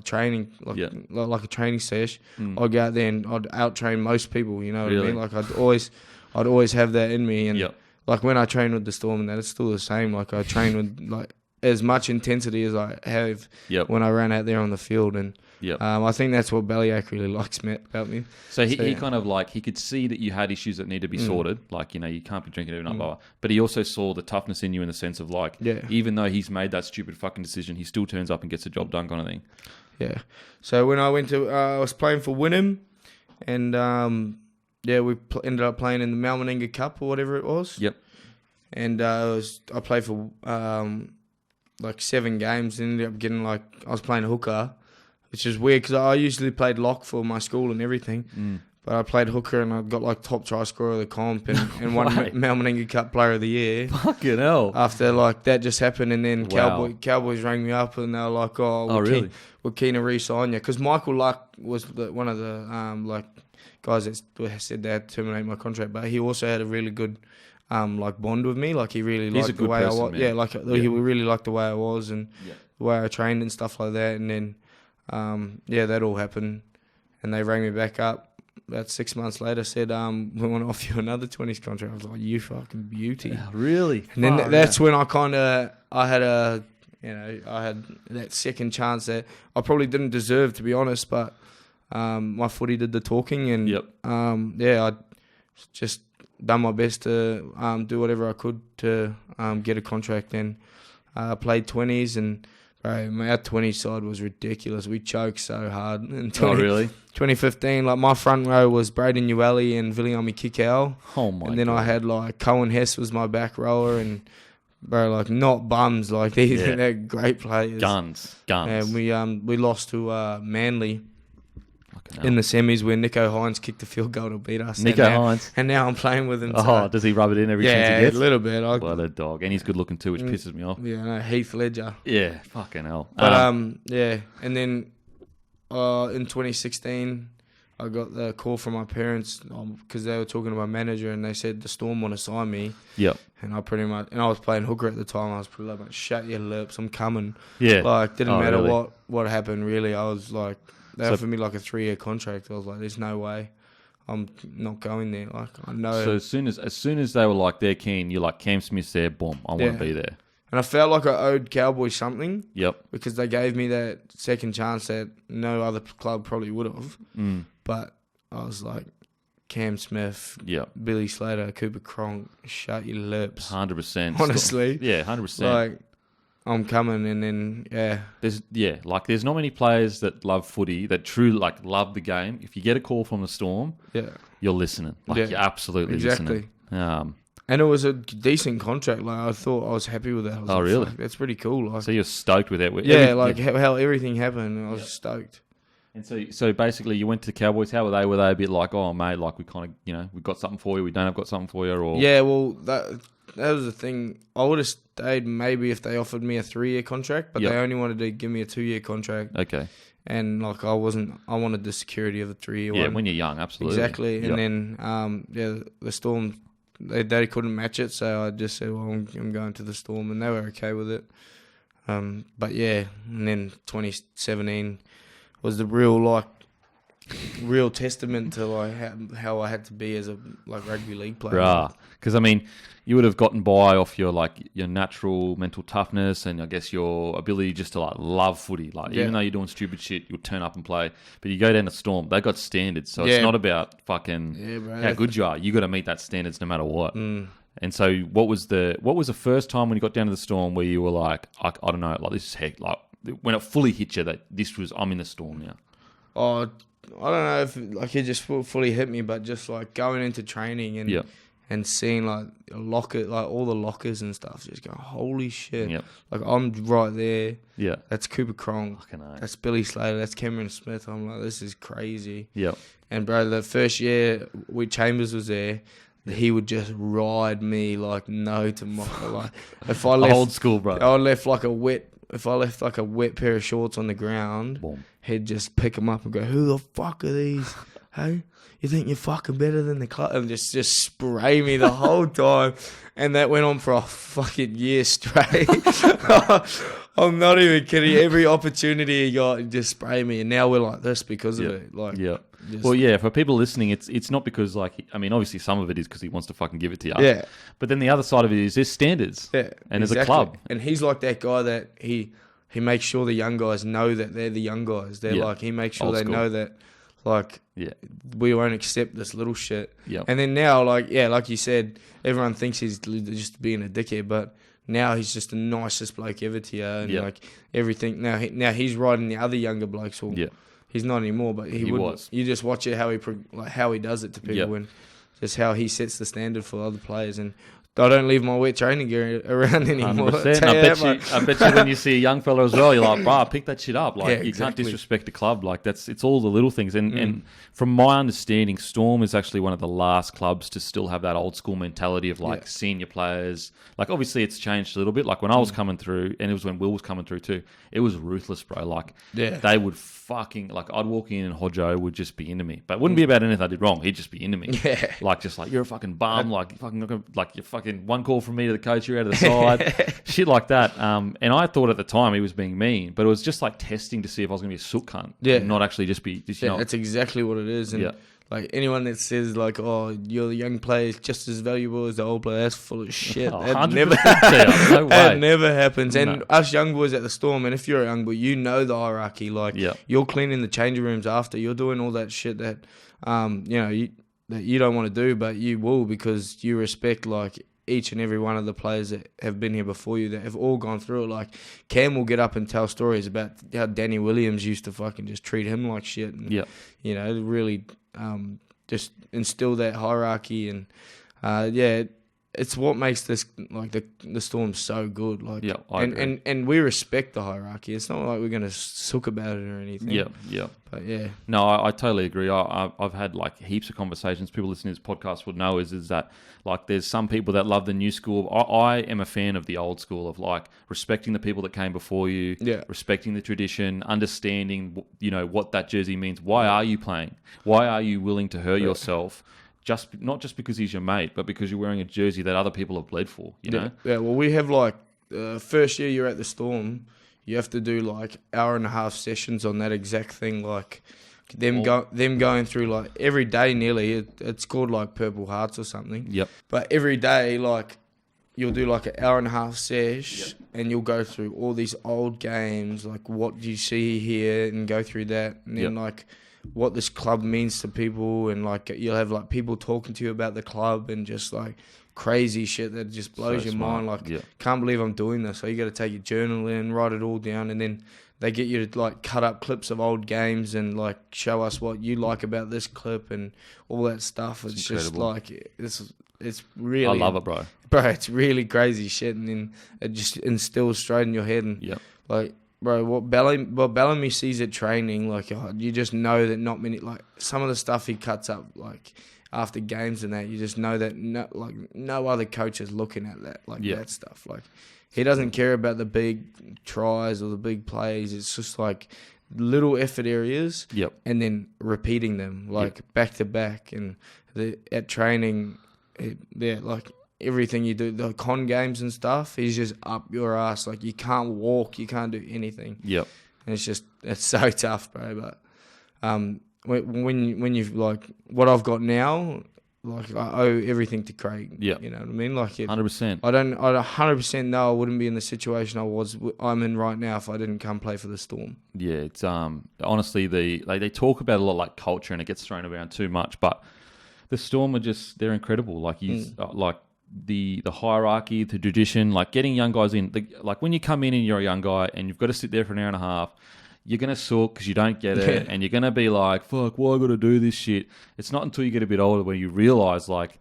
training like a training sesh. I'd go out there and I'd out train most people. You know what I mean? Like I'd always have that in me. And like when I train with the Storm and that, it's still the same. Like I train with like as much intensity as I have when I ran out there on the field. And I think that's what Bellyache really likes about me. So he kind of like, he could see that you had issues that need to be sorted. Like, you know, you can't be drinking every night, blah, blah. But he also saw the toughness in you in the sense of like, even though he's made that stupid fucking decision, he still turns up and gets the job done kind of thing. Yeah. So when I went to, I was playing for Wynnum, and we ended up playing in the Malmaninga Cup or whatever it was. Yep. And I played for like 7 games, and ended up getting I was playing hooker, which is weird because I usually played lock for my school and everything. But I played hooker and I got like top try scorer of the comp and won Malmaninga Cup Player of the Year. Fucking hell. After like that just happened, and then Cowboys rang me up and they were like, we're keen to re-sign you. Because Michael Luck was one of the guys that said they had to terminate my contract, but he also had a really good bond with me. Like he really liked the way I was. Yeah, he really liked the way I was and the way I trained and stuff like that. And then that all happened, and they rang me back up about 6 months later, said, we want to offer you another 20s contract. I was like, you fucking beauty. Yeah, really? And then that's when I had that second chance that I probably didn't deserve, to be honest, but my footy did the talking, and I just done my best to do whatever I could to get a contract. And I played 20s, and our 20 side was ridiculous. We choked so hard. In 2015, like my front row was Braden Ueli and Viliami Kikau. Oh my! And then God. I had like Cohen Hess was my back rower, and bro, like not bums, like they're great players. Guns. And we lost to Manly. in the semis where Nico Hines kicked the field goal to beat us. Hines. And now I'm playing with him. So. Does he rub it in every chance he gets? Yeah, a little bit. What a dog. And he's good looking too, which pisses me off. Yeah, no, Heath Ledger. Yeah, fucking hell. But, yeah. And then in 2016, I got the call from my parents because they were talking to my manager and they said the Storm want to sign me. Yep. And I was playing hooker at the time. I was pretty like, shut your lips, I'm coming. Yeah. Like, didn't matter really? what happened, really. I was like, they offered me like a 3-year contract. I was like, there's no way. I'm not going there. Like, I know. So as soon as they were like, they're keen, you're like, Cam Smith's there, boom, I want to be there. And I felt like I owed Cowboys something. Yep. Because they gave me that second chance that no other club probably would have. But I was like, Cam Smith, Billy Slater, Cooper Cronk, shut your lips. 100%. Honestly. Yeah, 100%. Like, I'm coming, and then, there's not many players that love footy, that truly, like, love the game. If you get a call from the Storm, you're listening. Like, you're absolutely listening. And it was a decent contract. Like, I thought I was happy with that. I was like, really? That's pretty cool. Like, so you're stoked with that? How everything happened, I was stoked. And so basically you went to the Cowboys. How were they? Were they a bit like, oh, mate, like we kind of, we've got something for you, we don't have got something for you? Or yeah, well, that was the thing. I would have stayed maybe if they offered me a 3-year contract, but they only wanted to give me a 2-year contract. Okay. And like I wanted the security of a 3-year one. Yeah, when you're young, absolutely. Exactly. And then, the Storm, they couldn't match it, so I just said, well, I'm going to the Storm, and they were okay with it. But yeah, and then 2017 was the real testament to like how I had to be as a rugby league player. Right. Because I mean, you would have gotten by off your natural mental toughness and I guess your ability just to like love footy. Like even though you're doing stupid shit, you'll turn up and play. But you go down to Storm, they got standards, so it's not about fucking how good you are. You got to meet that standards no matter what. And so, what was the first time when you got down to the Storm where you were like, I don't know, like this is heck, like when it fully hit you that I'm in the Storm now? Oh, I don't know if it just fully hit me, but just like going into training and seeing like a locker, like all the lockers and stuff, just going, holy shit! Yep. Like I'm right there. Yeah, that's Cooper Cronk. That's Billy Slater. That's Cameron Smith. I'm like, this is crazy. Yep. And bro, the first year Chambers was there, he would just ride me like no tomorrow. Like if I left old school, bro. If I left like a wet pair of shorts on the ground, boom, he'd just pick them up and go, who the fuck are these? Hey, you think you're fucking better than the club? And just spray me the whole time. And that went on for a fucking year straight. I'm not even kidding. Every opportunity he got, he'd just spray me. And now we're like this because of it. Like, well, yeah, for people listening, it's not because, like, I mean, obviously some of it is because he wants to fucking give it to you. Yeah. But then the other side of it is there's standards. Yeah. And there's a club. And he's like that guy that he makes sure the young guys know that they're the young guys. They're like, he makes sure they know that, like, we won't accept this little shit. Yeah. And then now, like you said, everyone thinks he's just being a dickhead, but now he's just the nicest bloke ever to you. And, like, everything. Now he's riding the other younger blokes. Well, he's not anymore, but he was. You just watch it how he does it to people and just how he sets the standard for other players. And I don't leave my wet training gear around anymore. 100%. I bet you when you see a young fella as well, you're like, bro, pick that shit up. Like you can't disrespect the club. Like it's all the little things. And from my understanding, Storm is actually one of the last clubs to still have that old school mentality of like senior players. Like obviously it's changed a little bit. Like when I was coming through, and it was when Will was coming through too, it was ruthless, bro. Like they would fucking, like I'd walk in and Hodjo would just be into me. But it wouldn't be about anything I did wrong. He'd just be into me. Yeah. Like just like, you're a fucking bum. Like you're fucking one call from me to the coach, you're out of the side. Shit like that. And I thought at the time he was being mean, but it was just like testing to see if I was going to be a soot cunt. Yeah. And not actually just be... that's exactly what it is. And like anyone that says like, oh, you're the young player is just as valuable as the old player, that's full of shit. That never, no way. That never happens. And us young boys at the Storm, and if you're a young boy, you know the hierarchy. Like you're cleaning the changing rooms after, you're doing all that shit that, that you don't want to do, but you will because you respect like each and every one of the players that have been here before you that have all gone through it. Like Cam will get up and tell stories about how Danny Williams used to fucking just treat him like shit and really just instill that hierarchy and it's what makes this like the Storm so good. Like, yeah, I agree. and we respect the hierarchy. It's not like we're gonna sook about it or anything. Yeah. But yeah, no, I totally agree. I've had like heaps of conversations. People listening to this podcast would know is that like there's some people that love the new school. I am a fan of the old school of like respecting the people that came before you, respecting the tradition, understanding what that jersey means. Why are you playing? Why are you willing to hurt yourself? Not just because he's your mate, but because you're wearing a jersey that other people have bled for, you know? Yeah, well, we have like, first year you're at the Storm, you have to do like 1.5 sessions on that exact thing, like them going through like every day nearly, it's called like Purple Hearts or something. Yep. But every day, like, you'll do like 1.5 sesh, and you'll go through all these old games, like what do you see here, and go through that, and then like what this club means to people, and like you'll have like people talking to you about the club and just like crazy shit that just blows your mind. Like, can't believe I'm doing this. So you got to take your journal in, write it all down, and then they get you to like cut up clips of old games and like show us what you like about this clip and all that stuff. It's just like it's really, I love it, bro. It's really crazy shit, and then it just instills straight in your head. And like, bro, what Bellamy sees at training, like, you just know that not many, like, some of the stuff he cuts up, like, after games and that, you just know that no other coach is looking at that, like, that stuff. Like, he doesn't care about the big tries or the big plays. It's just, like, little effort areas and then repeating them, like, back to back. And at training, like, everything you do, the con games and stuff, he's just up your ass. Like, you can't walk, you can't do anything. Yep. And it's so tough, bro. But when you've, like, what I've got now, like, I owe everything to Craig. Yeah. You know what I mean? Like, 100%. I 100% know I wouldn't be in the situation I'm in right now if I didn't come play for the Storm. Yeah, it's honestly, they talk about a lot like culture, and it gets thrown around too much, but the Storm are they're incredible. Like, like, the hierarchy, the tradition, like getting young guys in. Like when you come in and you're a young guy and you've got to sit there for an hour and a half, you're going to suck because you don't get it, and you're going to be like, fuck, why I got to do this shit? It's not until you get a bit older where you realise, like,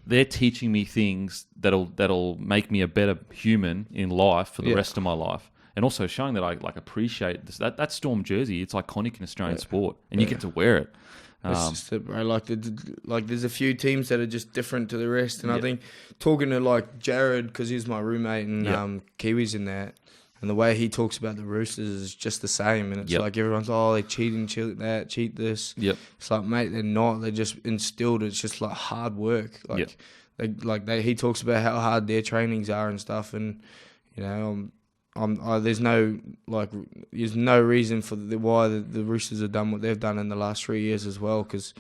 they're teaching me things that'll make me a better human in life for the rest of my life. And also showing that I like appreciate this. That Storm jersey, it's iconic in Australian sport, and you get to wear it. It's just bro, like there's a few teams that are just different to the rest, and I think talking to like Jared, because he's my roommate and Kiwi's in that, and the way he talks about the Roosters is just the same, and it's like everyone's they cheat this. It's like, mate, they're not. They're just instilled. It's just like hard work. Like he talks about how hard their trainings are and stuff, and you know. There's no reason for why the Roosters have done what they've done in the last 3 years as well, because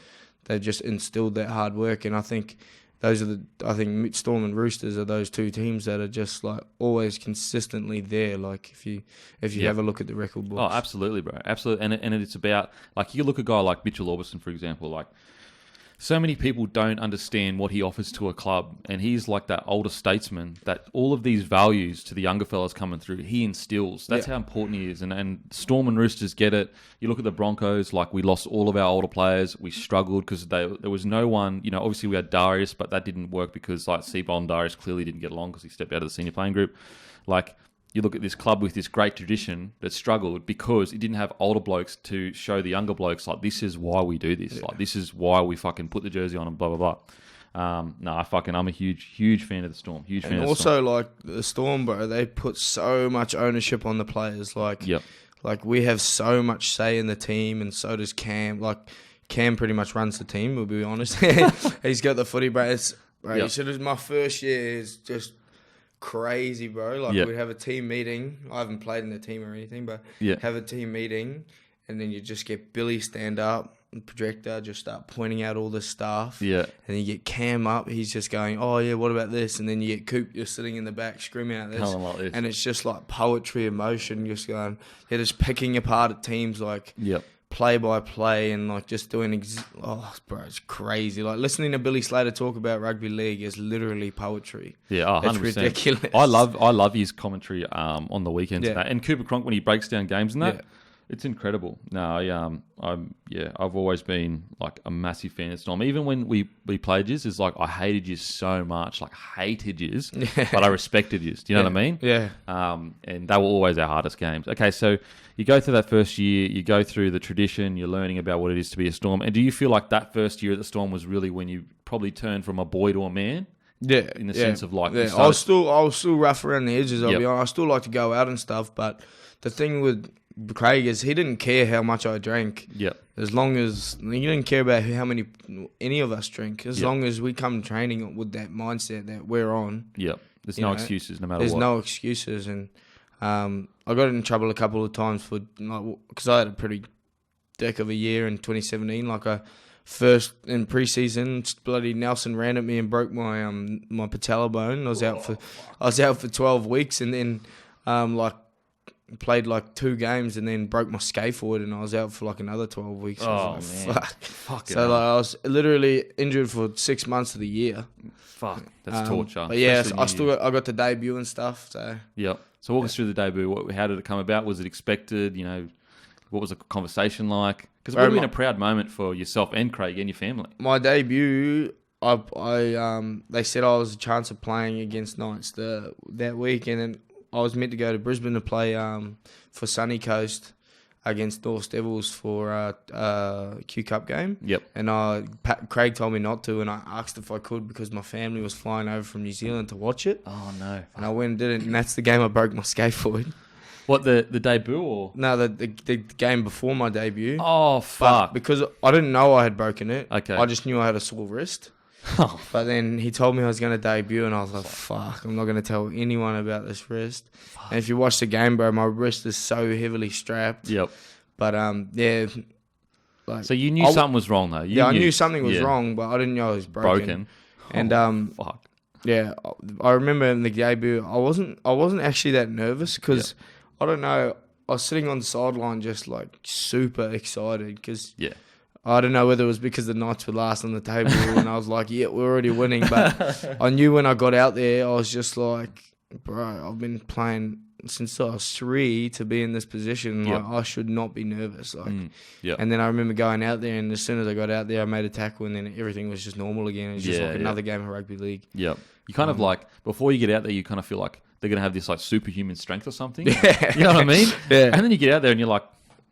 they've just instilled that hard work, and I think Storm and Roosters are those two teams that are just like always consistently there. Like if you have a look at the record books. Oh, absolutely, bro, absolutely, and it's about, like, you look at a guy like Mitchell Orbison, for example, like. So many people don't understand what he offers to a club, and he's like that older statesman that all of these values to the younger fellas coming through, he instills. That's how important he is, and Storm and Roosters get it. You look at the Broncos, like, we lost all of our older players. We struggled because there was no one, obviously we had Darius, but that didn't work because, like, Seaball and Darius clearly didn't get along because he stepped out of the senior playing group. Like, you look at this club with this great tradition that struggled because it didn't have older blokes to show the younger blokes, like, this is why we do this. Like, this is why we fucking put the jersey on and blah, blah, blah. I'm a huge fan of the Storm. Huge fan of the Storm. And also, like, the Storm, bro, they put so much ownership on the players. Like, like, we have so much say in the team, and so does Cam. Like, Cam pretty much runs the team, we'll be honest. He's got the footy, bro. He said, my first year is just crazy, bro. Like, we'd have a team meeting. I haven't played in the team or anything, but have a team meeting, and then you just get Billy stand up, and projector, just start pointing out all this stuff. And then you get Cam up, he's just going, oh yeah, what about this? And then you get Coop, you're sitting in the back screaming out this. Like this. And it's just like poetry, emotion, just going, they're just picking apart at teams, like play by play, and like just doing bro, it's crazy. Like, listening to Billy Slater talk about rugby league is literally poetry. 100%. It's ridiculous. I love his commentary on the weekends, and Cooper Cronk when he breaks down games and that. It's incredible. No, I've always been like a massive fan of Storm. Even when we played yous, it's like I hated yous so much, like hated yous, but I respected yous. Do you know what I mean? Yeah. And they were always our hardest games. Okay, so you go through that first year, you go through the tradition, you're learning about what it is to be a Storm. And do you feel like that first year at the Storm was really when you probably turned from a boy to a man? Yeah, in the sense of like, I was still rough around the edges. I'll be honest. I still like to go out and stuff, but the thing with Craig is he didn't care how much I drank. Yep. As long as he didn't care about how many any of us drink. As long as we come training with that mindset that we're on. Yep. There's no excuses, no matter what. There's no excuses, and I got in trouble a couple of times for because I had a pretty dick of a year in 2017. Like first in preseason, bloody Nelson ran at me and broke my my patella bone. I was out for 12 weeks, and then played like 2 games, and then broke my scaphoid, and I was out for like another 12 weeks. Oh, man, fuck. So I was literally injured for 6 months of the year. Fuck, that's torture. But yeah, I got the debut and stuff. So yep. So walk us through the debut. How did it come about? Was it expected? You know, what was the conversation like? Because it would have been a proud moment for yourself and Craig and your family. My debut, they said I was a chance of playing against Knights that week, and then I was meant to go to Brisbane to play for Sunny Coast against North Devils for a Q Cup game. Yep. And Craig told me not to, and I asked if I could because my family was flying over from New Zealand to watch it. Oh no! And I went and did it, and that's the game I broke my scaphoid. What, the debut or? No, the game before my debut. Oh, fuck. But because I didn't know I had broken it. Okay. I just knew I had a sore wrist. Oh. But then he told me I was going to debut, and I was like, fuck, I'm not going to tell anyone about this wrist. Fuck. And if you watch the game, bro, my wrist is so heavily strapped. Yep. But, yeah. Like, so you knew something was wrong, though? I knew something was wrong, but I didn't know it was broken. And, fuck. Yeah, I remember in the debut, I wasn't actually that nervous because... Yep. I don't know. I was sitting on the sideline just like super excited because I don't know whether it was because the Knights were last on the table and I was like, yeah, we're already winning. But I knew when I got out there, I was just like, bro, I've been playing since I was 3 to be in this position. Like, I should not be nervous. Like, And then I remember going out there, and as soon as I got out there, I made a tackle, and then everything was just normal again. It was just like another game of rugby league. Yep. You kind of like, before you get out there, you kind of feel like they're going to have this like superhuman strength or something. Yeah. You know what I mean? Yeah. And then you get out there and you're like,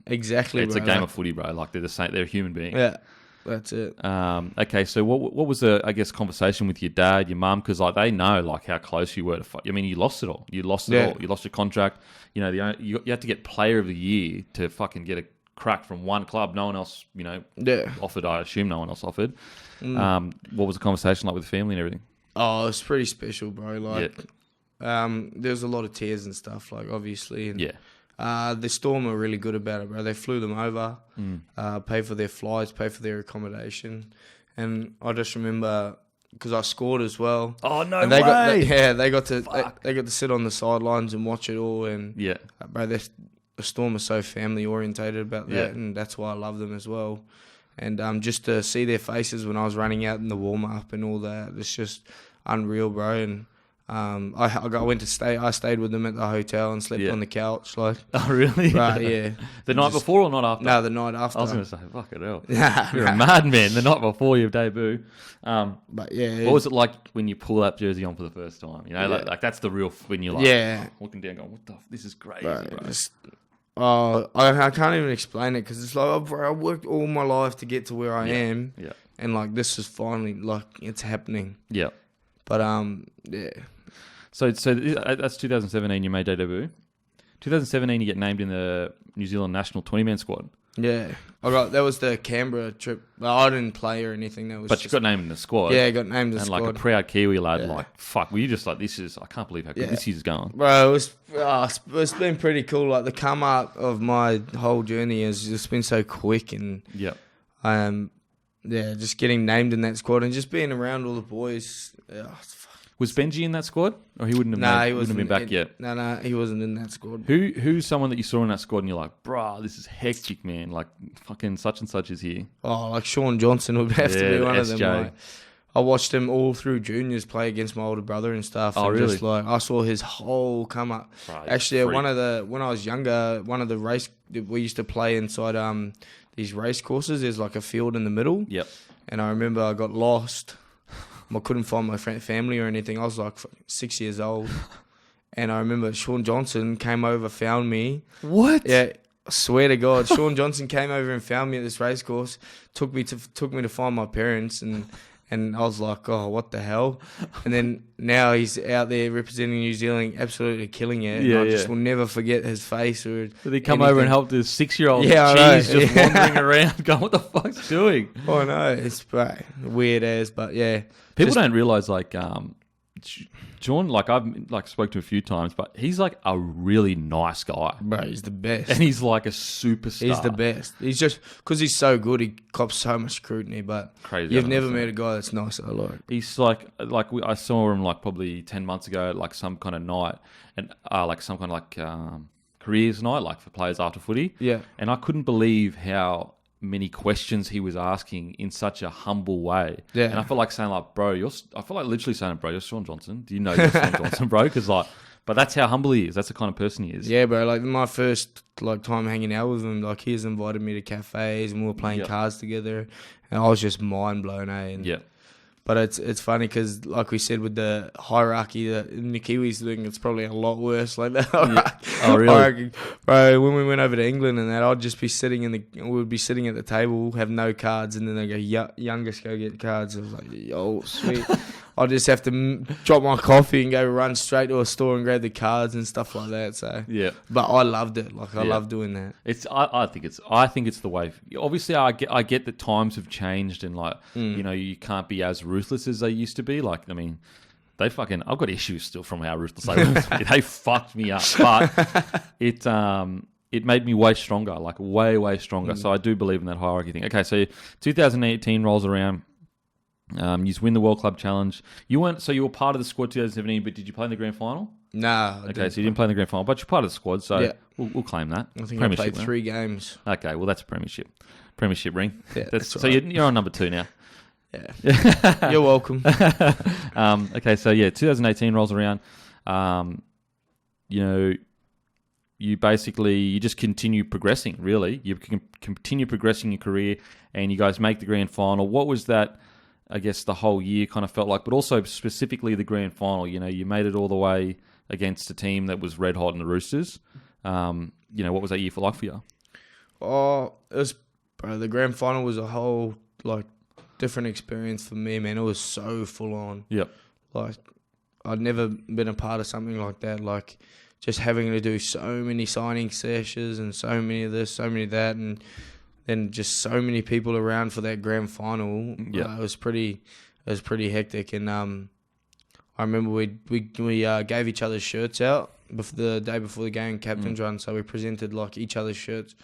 exactly, it's a game of footy, bro. Like they're the same, they're a human being. Yeah. That's it. Okay, so what was the, I guess, conversation with your dad, your mum? Because like they know like how close you were to fight. I mean, you lost it all. You lost it all. You lost your contract. You know, you had to get Player of the Year to fucking get a crack from one club. No one else, you know, offered. I assume no one else offered. What was the conversation like with the family and everything? Oh, it was pretty special, bro. Like, there was a lot of tears and stuff. Like, obviously, and the Storm are really good about it, bro. They flew them over, pay for their flights, pay for their accommodation, and I just remember because I scored as well. Oh no! And they got to sit on the sidelines and watch it all. And bro, the Storm are so family orientated about that, and that's why I love them as well. And just to see their faces when I was running out in the warm up and all that, it's just unreal, bro. And I stayed with them at the hotel and slept on the couch. Like, oh really? Right, yeah. The night before or not after? No, the night after. I was going to say, fuck it hell. You're a madman. The night before your debut. But yeah. What was it like when you pull that jersey on for the first time? You know, like that's the real when you're like looking down, going, this is crazy, bro. I can't even explain it because it's like, I worked all my life to get to where I am, and like this is finally like it's happening. Yeah, but So that's 2017. You made your debut. 2017, you get named in the New Zealand national 20-man squad. Yeah, that was the Canberra trip. Well, I didn't play or anything. But you got named in the squad. Yeah, I got named in the squad. And like a proud Kiwi lad, like fuck. Were you just like, I can't believe how good this year's going, bro? It's been pretty cool. Like the come up of my whole journey has just been so quick, and just getting named in that squad and just being around all the boys. Was Benji in that squad, or he wouldn't have? He wouldn't have been back yet. No, he wasn't in that squad. Who's someone that you saw in that squad and you're like, bruh, this is hectic, man. Like fucking such and such is here. Oh, like Sean Johnson would have to be one of them. I watched him all through juniors play against my older brother and stuff. Oh, and really? Just like I saw his whole come up. Right, Actually, when I was younger, one of the race we used to play inside these race courses. There's like a field in the middle. Yep. And I remember I got lost. I couldn't find my family or anything. I was like 6 years old. And I remember Sean Johnson came over, found me. What? Yeah, I swear to God, Sean Johnson came over and found me at this race course. Took me to find my parents, and I was like, oh, what the hell? And then now he's out there representing New Zealand, absolutely killing it. Yeah, and I just will never forget his face. Or did he come over and help this 6-year-old cheese just wandering around, going, what the fuck's doing? Oh no, it's weird as, but yeah. People don't realise like. John, like I've spoke to him a few times, but he's like a really nice guy. Bro, he's the best. And he's like a superstar. He's the best. He's just, because he's so good, he cops so much scrutiny, but crazy. You've never met a guy that's nice, I like. He's like I saw him like probably 10 months ago at like some kind of night, and like some kind of like careers night, like for players after footy. Yeah. And I couldn't believe how many questions he was asking in such a humble way. Yeah. And I felt like saying like, bro, I feel like literally saying, bro, you're Sean Johnson. Do you know you're Sean Johnson, bro? Because like, but that's how humble he is. That's the kind of person he is. Yeah, bro. Like my first like time hanging out with him, like he's invited me to cafes and we were playing cards together, and I was just mind blown, And yeah. But it's funny because, like we said, with the hierarchy that the Kiwis doing, it's probably a lot worse. Like that. Oh, really? Hierarchy. Bro, when we went over to England and that, I'd just be sitting we would be sitting at the table, have no cards, and then they go, youngest, go get cards. I was like, yo, sweet. I'll just have to drop my coffee and go run straight to a store and grab the cards and stuff like that. So yeah, but I loved it. Like I love doing that. I think it's the way. Obviously, I get that times have changed and like you know, you can't be as ruthless as they used to be. Like I mean, I've got issues still from how ruthless they were. They fucked me up, but it made me way stronger, like way stronger. So I do believe in that hierarchy thing. Okay, so 2018 rolls around. You win the World Club Challenge. You were part of the squad 2017, but did you play in the grand final? Nah. Okay, so you didn't play in the grand final, but you're part of the squad, so we'll claim that. I think I played 3 games. Okay, well that's a premiership ring. Yeah, that's so right. You're on number 2 now. Yeah, you're welcome. Okay, so 2018 rolls around. You know, you just continue progressing. Really, you can continue progressing your career, and you guys make the grand final. What was that? I guess the whole year kind of felt like, but also specifically the grand final. You know, you made it all the way against a team that was red hot in the Roosters. You know, what was that year like for you? Oh, the grand final was a whole like different experience for me, man. It was so full on. Yep. Like I'd never been a part of something like that. Like just having to do so many signing sessions and so many of this, so many of that, and then just so many people around for that grand final. Yeah, it was pretty hectic. And I remember we gave each other's shirts out the day before the game, captain's run. So we presented like each other's shirts,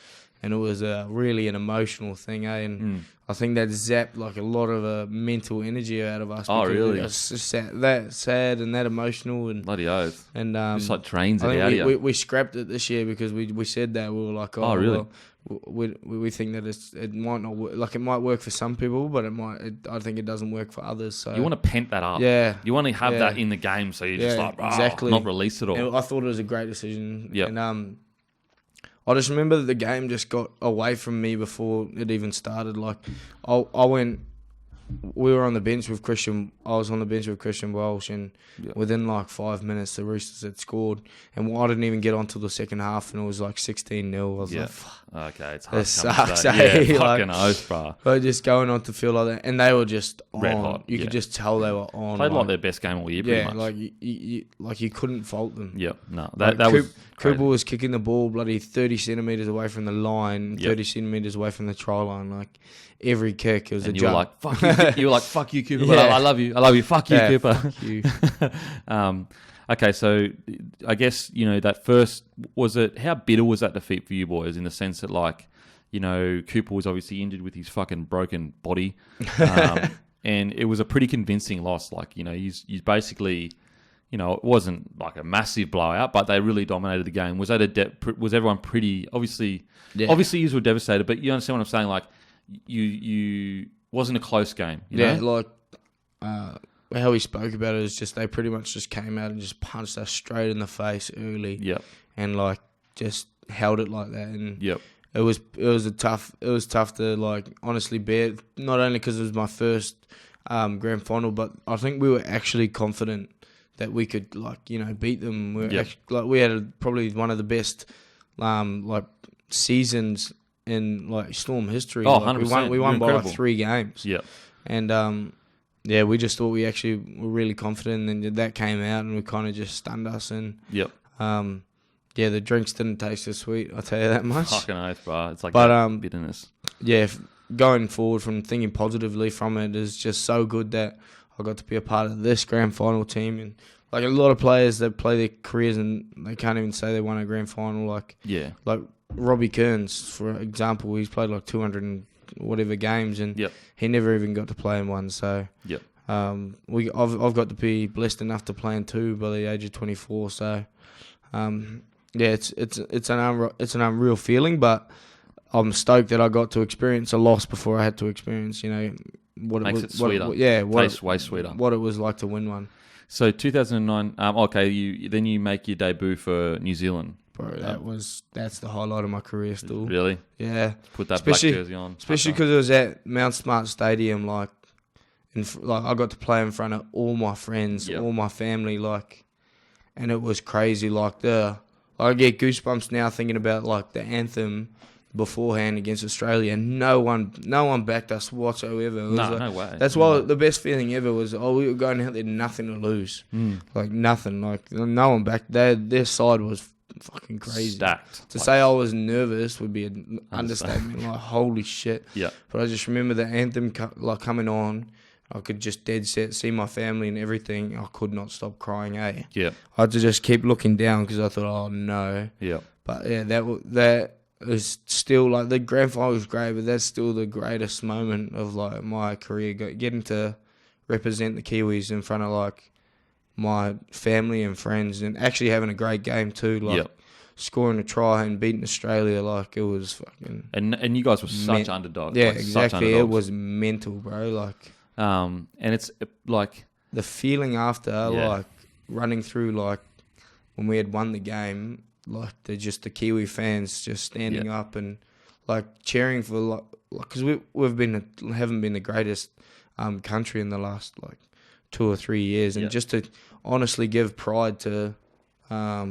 and it was really an emotional thing, And I think that zapped like a lot of mental energy out of us. Oh, really? It was just that sad and that emotional, and bloody oath. And just like drains it out of you. We scrapped it this year because we said that we were like, oh really? Well, we think that it might not work. Like it might work for some people, but I think it doesn't work for others. So you want to pent that up. Yeah. You want to have that in the game, so you're just like, exactly. Not release it all. And I thought it was a great decision. Yeah. And I just remember that the game just got away from me before it even started. Like I went. We were on the bench with Christian. I was on the bench with Christian Welsh, and within like 5 minutes, the Roosters had scored, and I didn't even get on till the second half, and it was like 16-0. I was like, "Okay, it's hard." This sucks, Yeah, fucking oath, bro. But just going on to feel like that, and they were just on. Red hot. You could just tell they were on. Played like their best game all year. Pretty much. Like you couldn't fault them. Yeah, no, that was. Cooper was kicking the ball bloody 30 centimeters away from the line, 30 centimeters away from the try line. Like every kick, it was a jump. You were like, fuck you, Cooper. But I love you. Fuck you, Cooper. Fuck you. Okay, so I guess, you know, that first, how bitter was that defeat for you boys, in the sense that, like, you know, Cooper was obviously injured with his fucking broken body, and it was a pretty convincing loss. Like, you know, he's basically, you know, it wasn't like a massive blowout, but they really dominated the game. Was everyone pretty, obviously you were devastated, but you understand what I'm saying? Like, you wasn't a close game. You know? Like how he spoke about it is just they pretty much just came out and just punched us straight in the face early. Yep. And like just held it like that. And yep. It was tough to like honestly bear. Not only because it was my first grand final, but I think we were actually confident that we could beat them. We had probably one of the best seasons in like Storm history. Oh, like, 100%. We won by like 3 games. Yeah. And we just thought we actually were really confident, and then that came out and we kind of just stunned us. And yep. The drinks didn't taste as sweet, I'll tell you that much. Fucking oath, bro. It's like bitterness. Yeah, going forward from thinking positively from it is just so good that I got to be a part of this grand final team. And like a lot of players that play their careers and they can't even say they won a grand final. Like Robbie Kearns, for example, he's played like 200 and whatever games, and he never even got to play in one. So I've got to be blessed enough to play in 2 by the age of 24. So it's an unreal feeling, but I'm stoked that I got to experience a loss before I had to experience, what Makes it was. It sweeter. Tastes way sweeter. What it was like to win one. So 2009. You make your debut for New Zealand. Bro, that's the highlight of my career still. Really? Yeah. Put that black jersey on. Especially because it was at Mount Smart Stadium, I got to play in front of all my friends, all my family, and it was crazy. I get goosebumps now thinking about the anthem beforehand against Australia, and no one backed us whatsoever. No way. That's why the best feeling ever was, we were going out there nothing to lose, nothing. No one backed. Their side was fucking crazy. Stacked. To say I was nervous would be an understatement. Holy shit. Yeah. But I just remember the anthem coming on. I could just dead set see my family and everything. I could not stop crying. Yeah. I had to just keep looking down because I thought, oh no. Yeah. But yeah, that is still the grand final was great, but that's still the greatest moment of my career. Getting to represent the Kiwis in front of my family and friends, and actually having a great game too. Scoring a try and beating Australia, it was fucking. And you guys were such underdogs. Yeah, exactly. It was mental, bro. And it's the feeling after, running through, when we had won the game, the Kiwi fans just standing up and cheering for because haven't been the greatest country in the last 2 or 3 years, and just to honestly give pride to my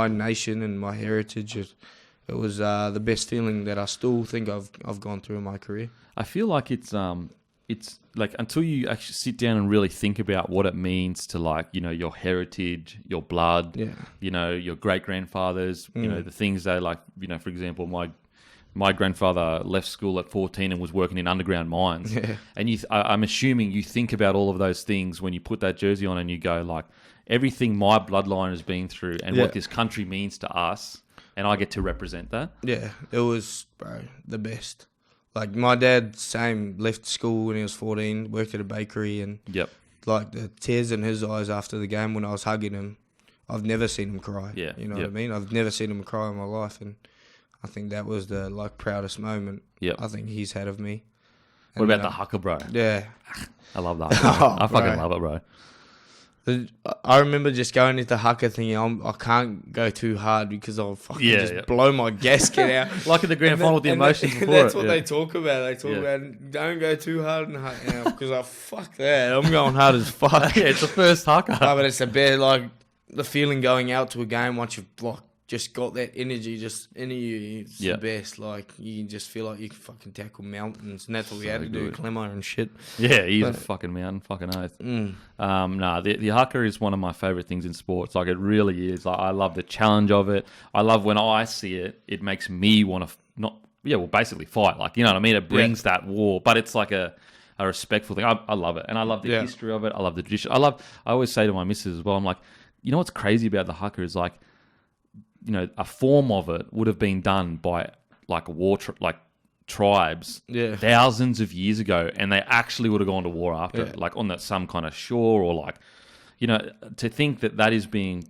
nation and my heritage. It was the best feeling that I still think I've gone through in my career. I feel like it's until you actually sit down and really think about what it means to your heritage, your blood, your great grandfathers, the things they for example, my grandfather left school at 14 and was working in underground mines. Yeah. And I'm assuming you think about all of those things when you put that jersey on and you go everything my bloodline has been through and what this country means to us, and I get to represent that. Yeah, it was, bro, the best. My dad, left school when he was 14, worked at a bakery, and the tears in his eyes after the game when I was hugging him, I've never seen him cry. Yeah, you know what I mean? I've never seen him cry in my life, and I think that was the proudest moment I think he's had of me. And what about the haka, bro? Yeah. I love that. I fucking love it, bro. I remember just going into the haka thinking, I can't go too hard because I'll fucking blow my gasket out. Like in the grand final with the emotions before that's what they talk about. They talk about don't go too hard in the haka because fuck that. I'm going hard as fuck. It's the first haka. But it's a bit the feeling going out to a game once you've just got that energy just in you. It's the best. You can just feel like you can fucking tackle mountains, and that's what we had to do, Clemmer and shit. Yeah, he's a fucking mountain, fucking oath. The haka is one of my favourite things in sports. It really is. I love the challenge of it. I love when I see it. It makes me want to basically fight. You know what I mean? It brings that war, but it's a respectful thing. I love it, and I love the history of it. I love the tradition. I always say to my missus as well, I'm what's crazy about the haka is a form of it would have been done by tribes thousands of years ago, and they actually would have gone to war after it, on some kind of shore or to think that is being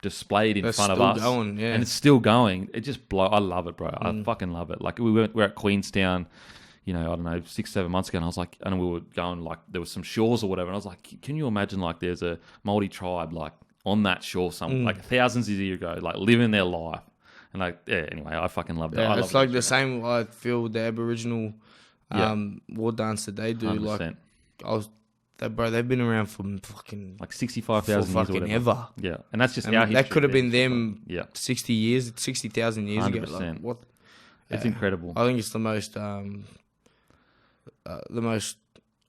displayed in front of us, and it's still going. It just I love it, bro. I fucking love it. We're at Queenstown, I don't know, 6-7 months ago, and I was like, and we were going like there was some shores or whatever, and I was like, can you imagine like there's a Māori tribe like on that shore, like thousands of years ago, like living their life, and like anyway, I fucking love that. Yeah, it's like the same. I feel with the Aboriginal war dance that they do. 100%. Like they've been around for fucking like 65,000 years or whatever. Ever. Yeah, and that's just our history. That could have been them. 60,000 years 100%. ago. Like, what? It's incredible. I think it's the most. I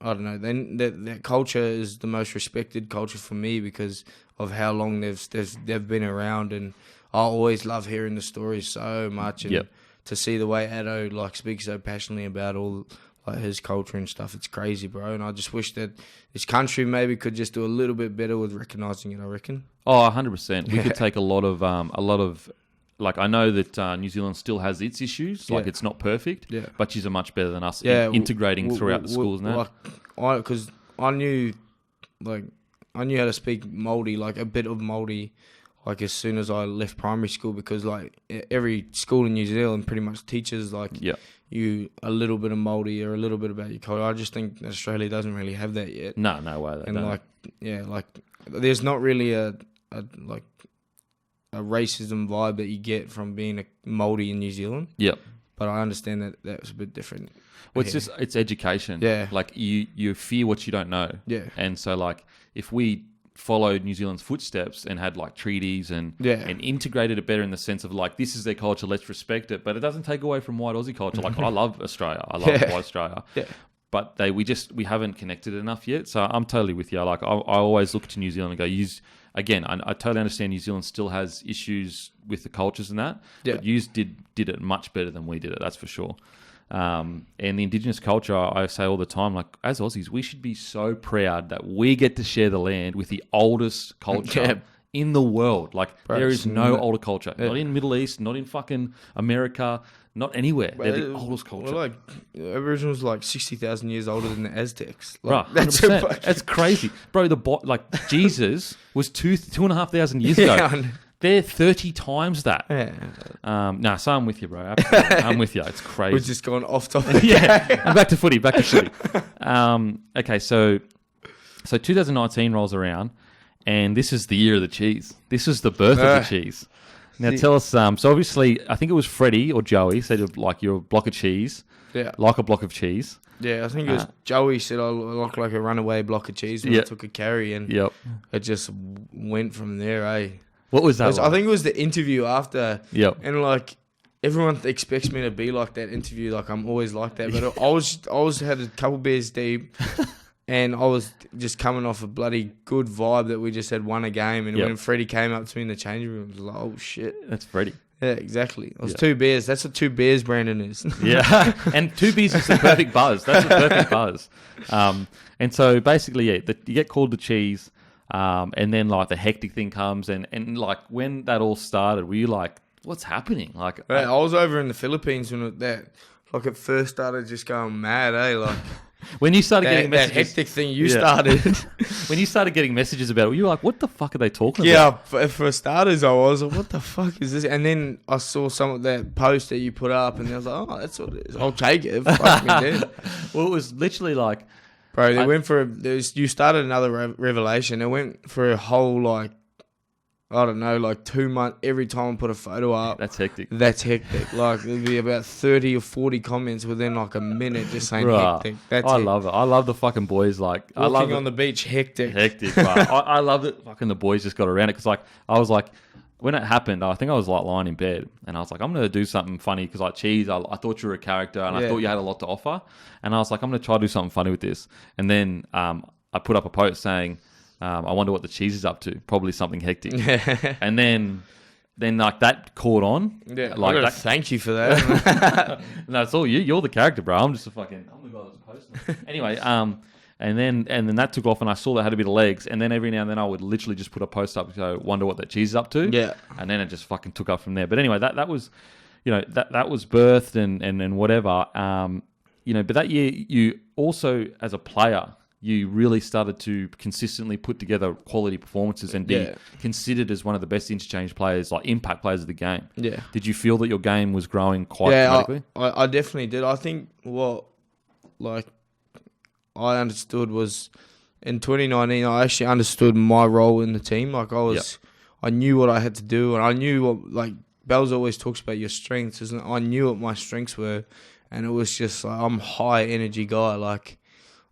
don't know. Then that culture is the most respected culture for me because of how long they've been around, and I always love hearing the stories so much, and to see the way Addo like speaks so passionately about all like his culture and stuff. It's crazy, bro. And I just wish that this country maybe could just do a little bit better with recognising it. I reckon. Oh, 100%. We could take a lot of. Like, I know that New Zealand still has its issues. Like, it's not perfect, but she's much better than us integrating throughout the schools now. Because I knew how to speak Māori, like a bit of Māori, like as soon as I left primary school, because like every school in New Zealand pretty much teaches like you a little bit of Māori or a little bit about your culture. I just think Australia doesn't really have that yet. No way. And like there's not really a racism vibe that you get from being a Māori in New Zealand. Yep. But I understand that that's a bit different. Well, it's education. Yeah. Like you fear what you don't know. Yeah. And so like if we followed New Zealand's footsteps and had like treaties and integrated it better in the sense of like this is their culture, let's respect it, but it doesn't take away from white Aussie culture. Like I love Australia. I love white Australia. Yeah. But we haven't connected enough yet. So I'm totally with you. Like I always look to New Zealand and go, again, I totally understand New Zealand still has issues with the cultures and that, but you did it much better than we did it, that's for sure. And the Indigenous culture, I say all the time, like as Aussies, we should be so proud that we get to share the land with the oldest culture in the world. Like there is no older culture, not in Middle East, not in fucking America, not anywhere. They're the oldest culture. Well, like Aboriginals, like 60,000 years older than the Aztecs. Like, right, that's crazy, bro. Like Jesus was 2,500 years ago. They're 30 times that. Yeah. So I'm with you, bro. Absolutely. I'm with you. It's crazy. We've just gone off topic. I'm back to footy. Okay, so 2019 rolls around, and this is the year of the cheese. This is the birth of the cheese. Now tell us, so obviously, I think it was Freddie or Joey said, like, you're a block of cheese. Yeah. Like a block of cheese. Yeah, I think it was Joey said I look like a runaway block of cheese when I took a carry, and it just went from there, eh? What was that? I think it was the interview after. Yep. And like everyone expects me to be like that interview, like I'm always like that. But I was had a couple beers deep, and I was just coming off a bloody good vibe that we just had won a game. And when Freddie came up to me in the changing room, it was like, oh shit, that's Freddie. Yeah, exactly. It was 2 beers. That's what 2 beers Brandon is. Yeah, and 2 beers is the perfect buzz. That's the perfect buzz. And so basically, you get called the cheese. And then like the hectic thing comes and like when that all started, were you like, what's happening? Like, I was over in the Philippines when it first started just going mad, eh? Like when you started getting messages, that hectic thing you started. When you started getting messages about it, you were like, what the fuck are they talking about? Yeah, for starters, I was like, what the fuck is this? And then I saw some of that post that you put up, and I was like, oh, that's what it is. I'll take it. Fuck me, dude. Well, it was literally like. Bro, they went for you started another revelation. It went for a whole, like, I don't know, like 2 months. Every time I put a photo up. That's hectic. Like, there'd be about 30 or 40 comments within like a minute just saying hectic. I love it. I love the fucking boys. Like, walking on the beach, hectic. Hectic, bro. I love that fucking the boys just got around it. Because, like, I was like, when it happened, I think I was like lying in bed and I was like, I'm going to do something funny because like cheese, I thought you were a character and I thought you had a lot to offer. And I was like, I'm going to try to do something funny with this. And then I put up a post saying, I wonder what the cheese is up to. Probably something hectic. And then like that caught on. Yeah, like thank you for that. No, it's all you. You're the character, bro. I'm just I'm the guy that's posting. Anyway, and then that took off, and I saw that had a bit of legs. And then every now and then I would literally just put a post up to go, wonder what that cheese is up to. Yeah. And then it just fucking took up from there. But anyway, that was, that was birthed and whatever. But that year you also, as a player, you really started to consistently put together quality performances and be considered as one of the best interchange players, like impact players of the game. Yeah. Did you feel that your game was growing quite dramatically? I definitely did. I think I understood was in 2019. I actually understood my role in the team. Like I knew what I had to do, and I knew what, like, Bells always talks about your strengths, isn't it? I knew what my strengths were, and it was just like, I'm a high energy guy. Like,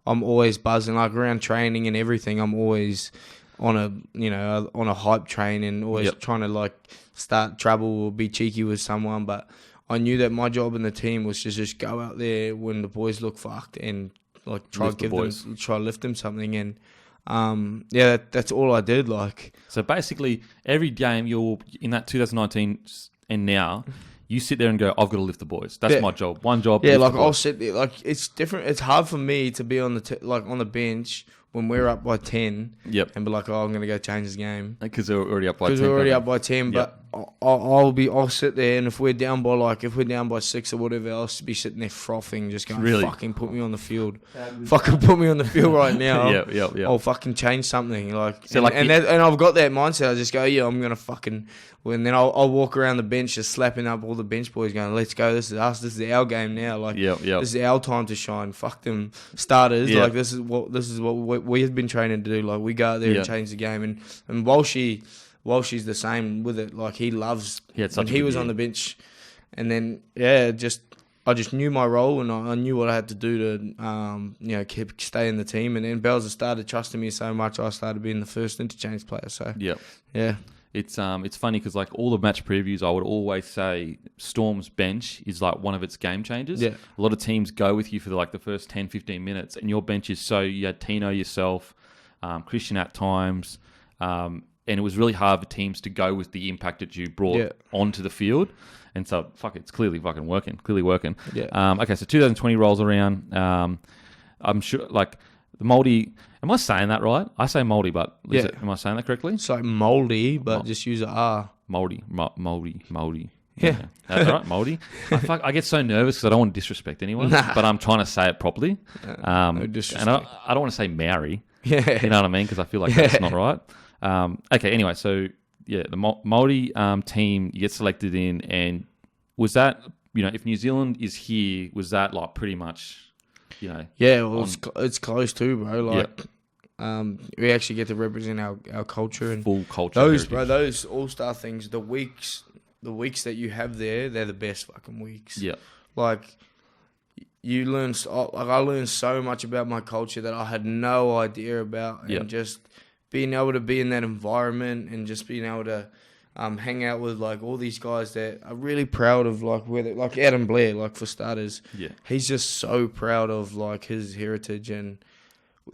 I'm always buzzing, like, around training and everything. I'm always on a hype train and always trying to, like, start trouble or be cheeky with someone. But I knew that my job in the team was to just go out there when the boys look fucked and, like, try to lift them something. And that's all I did. Like, so basically, every game you're in that 2019 and now, you sit there and go, "I've got to lift the boys." That's my job. One job. Yeah, like, I'll sit there. Like, it's different. It's hard for me to be on on the bench when we're up by 10. And be like, "Oh, I'm gonna go change this game," because we're already up by 10. Because we're already up by 10. But I'll sit there, and if we're down by 6 or whatever, I'll be sitting there frothing, just going, "Fucking put me on the field, fucking put me on the field right now." I'll fucking change something, like. So and I've got that mindset. I just go, "Yeah, I'm gonna fucking." And then I'll walk around the bench just slapping up all the bench boys, going, "Let's go! This is us. This is our game now. Like, this is our time to shine. Fuck them starters. Like, this is what we have been training to do. Like, we go out there and change the game." And Walshy's the same with it. Like, he loves when he was on the bench, and then I just knew my role, and I knew what I had to do to stay in the team. And then Bells started trusting me so much, I started being the first interchange player. So It's funny because, like, all the match previews, I would always say Storm's bench is like one of its game changers. A lot of teams go with you for the first 10, 15 minutes, and your bench is you had Tino, yourself, Christian at times, and it was really hard for teams to go with the impact that you brought onto the field. And so, it's clearly fucking working. Okay, so 2020 rolls around. I'm sure, like, the Mouldy. Am I saying that right? I say Mouldy, but am I saying that correctly? It's like Mouldy, but just use an R. Mouldy. Yeah. That's right, Mouldy. I get so nervous because I don't want to disrespect anyone, but I'm trying to say it properly. No disrespect. And I don't want to say Maori. Yeah. You know what I mean? Because I feel like that's not right. Okay, anyway, so, the Mouldy team, you get selected in, and was that, if New Zealand is here, was that, like, pretty much... it's close too, bro. Like, we actually get to represent our culture and full culture. Those all-star things, the weeks that you have there, they're the best fucking weeks. Yeah, like, you learn. Like, I learned so much about my culture that I had no idea about, and just being able to be in that environment and just being able to hang out with, like, all these guys that are really proud of, like Adam Blair, like, for starters. Yeah. He's just so proud of, like, his heritage, and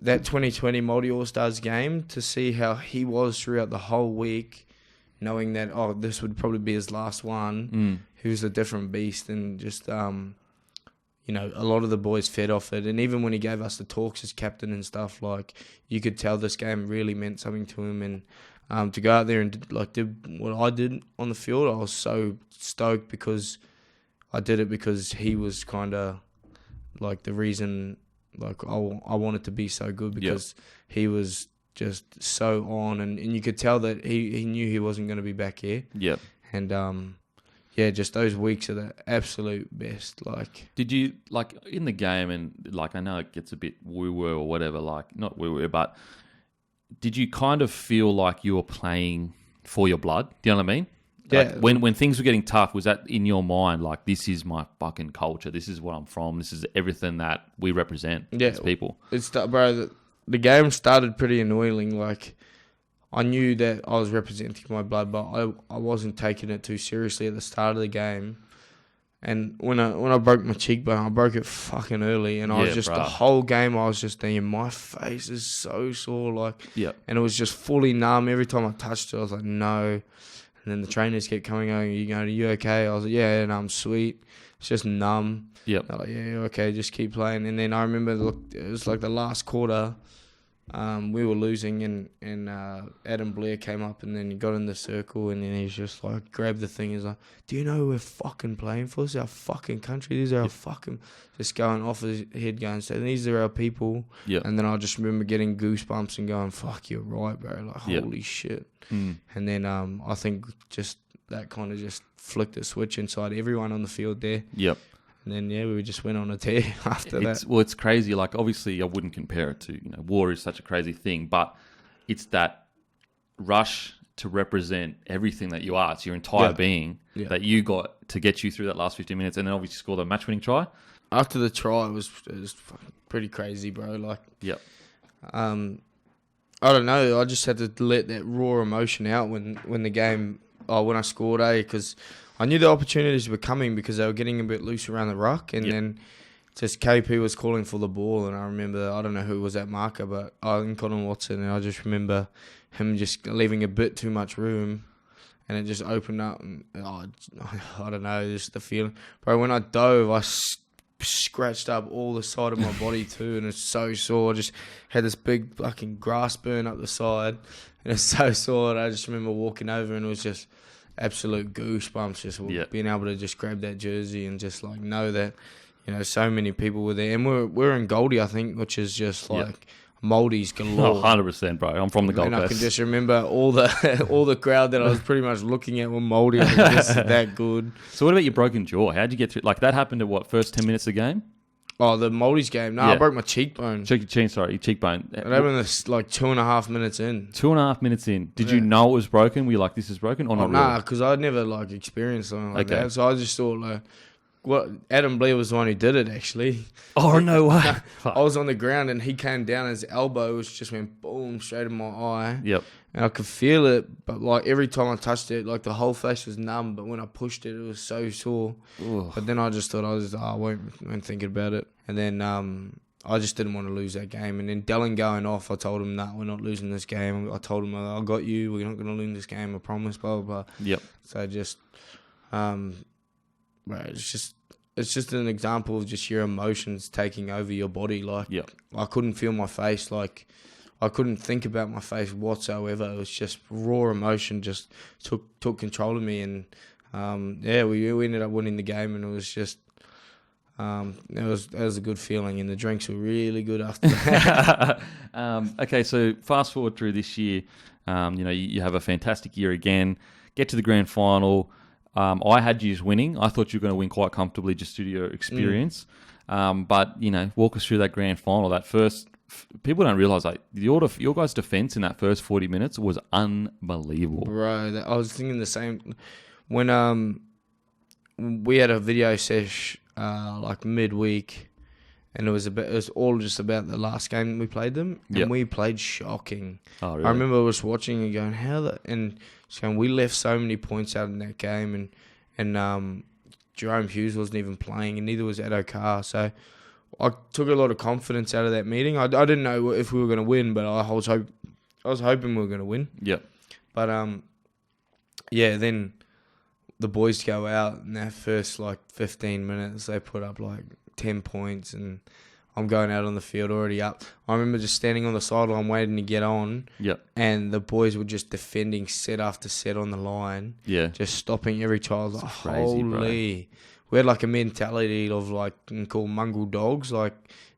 that 2020 Multi All-Stars game, to see how he was throughout the whole week, knowing that, this would probably be his last one. He was a different beast, and just, a lot of the boys fed off it. And even when he gave us the talks as captain and stuff, like, you could tell this game really meant something to him. And to go out there and did what I did on the field, I was so stoked because I did it because he was kind of like the reason. Like, I wanted to be so good because he was just so on, and you could tell that he knew he wasn't going to be back here. Yep. And just those weeks are the absolute best. Like, did you, like, in the game, and, like, I know it gets a bit woo-woo or whatever, like, not woo-woo, but did you kind of feel like you were playing for your blood? Do you know what I mean? Like, when things were getting tough, was that in your mind, like, this is my fucking culture, this is what I'm from, this is everything that we represent as people? Bro, the game started pretty annoying. Like, I knew that I was representing my blood, but I wasn't taking it too seriously at the start of the game. And when I broke my cheekbone, I broke it fucking early, and I was just the whole game I was just thinking, my face is so sore, like, and it was just fully numb. Every time I touched it, I was like, no. And then the trainers kept coming on, are you okay? I was like, yeah, and I'm sweet. It's just numb. Yep. They're like, yeah, okay, just keep playing. And then I remember, it was like the last quarter. We were losing, and Adam Blair came up, and then he got in the circle, and then he's just like, grabbed the thing. He's like, do you know who we're fucking playing for? This is our fucking country. These are our fucking... Just going off his head, going, so these are our people. Yep. And then I just remember getting goosebumps and going, fuck, you're right, bro. Like, holy shit. And then I think just that kind of just flicked a switch inside everyone on the field there. Yep. And then, we just went on a tear after that. Well, it's crazy. Like, obviously, I wouldn't compare it to, war is such a crazy thing, but it's that rush to represent everything that you are. It's your entire being that you got to get you through that last 15 minutes and then obviously score the match-winning try. After the try, it was pretty crazy, bro. Like, I don't know. I just had to let that raw emotion out when the game, when I scored, because I knew the opportunities were coming because they were getting a bit loose around the ruck. And then just KP was calling for the ball. And I remember, I don't know who was that marker, but I think Colin Watson. And I just remember him just leaving a bit too much room. And it just opened up. And I don't know, just the feeling. Bro, when I dove, I scratched up all the side of my body too, and it's so sore. I just had this big fucking grass burn up the side, and it's so sore. And I just remember walking over, and it was just absolute goosebumps, just being able to just grab that jersey and just like know that, so many people were there, and we're in Goldie, I think, which is just like Moldies galore. 100%, bro. I'm from the Gold Coast. And I can just remember all the crowd that I was pretty much looking at were Moldy. I think this is that good. So what about your broken jaw? How'd you get through? Like, that happened at first 10 minutes of the game? Oh, the Moldies game? No, I broke my cheekbone. Your cheekbone. It happened this, like 2.5 minutes in. 2.5 minutes in. Did you know it was broken? Were you like, this is broken or not really? Nah, because I'd never experienced something like that. So I just thought Adam Blair was the one who did it, actually. Oh, no way. I was on the ground and he came down, his elbow just went boom straight in my eye. Yep. And I could feel it, but every time I touched it, the whole face was numb. But when I pushed it, it was so sore. Ugh. But then I just thought I won't think about it. And then I just didn't want to lose that game. And then Dellen going off, I told him, nah, we're not losing this game. I told him, I got you. We're not going to lose this game. I promise. Blah blah blah. Yep. So just. It's just an example of just your emotions taking over your body. I couldn't feel my face. I couldn't think about my face whatsoever. It was just raw emotion just took control of me. And we ended up winning the game, and it was just it was a good feeling, and the drinks were really good after that. Okay, so fast forward through this year, you have a fantastic year again. Get to the grand final. I had you winning. I thought you were going to win quite comfortably just due to your experience. But, walk us through that grand final. That first, people don't realise, your guys' defence in that first 40 minutes was unbelievable. Bro, I was thinking the same. When we had a video sesh midweek, and it was all just about the last game we played them, and we played shocking. Oh, really? I remember I was watching and going, we left so many points out in that game, and Jerome Hughes wasn't even playing, and neither was Edo Carr. So I took a lot of confidence out of that meeting. I didn't know if we were going to win, but I was hoping we were going to win. Yeah. But then the boys go out in their first 15 minutes. They put up 10 points, and I'm going out on the field already up. I remember just standing on the sideline waiting to get on. Yep. And the boys were just defending set after set on the line. Yeah. Just stopping every child. Crazy, holy. Bro. We had a mentality of called mongrel dogs.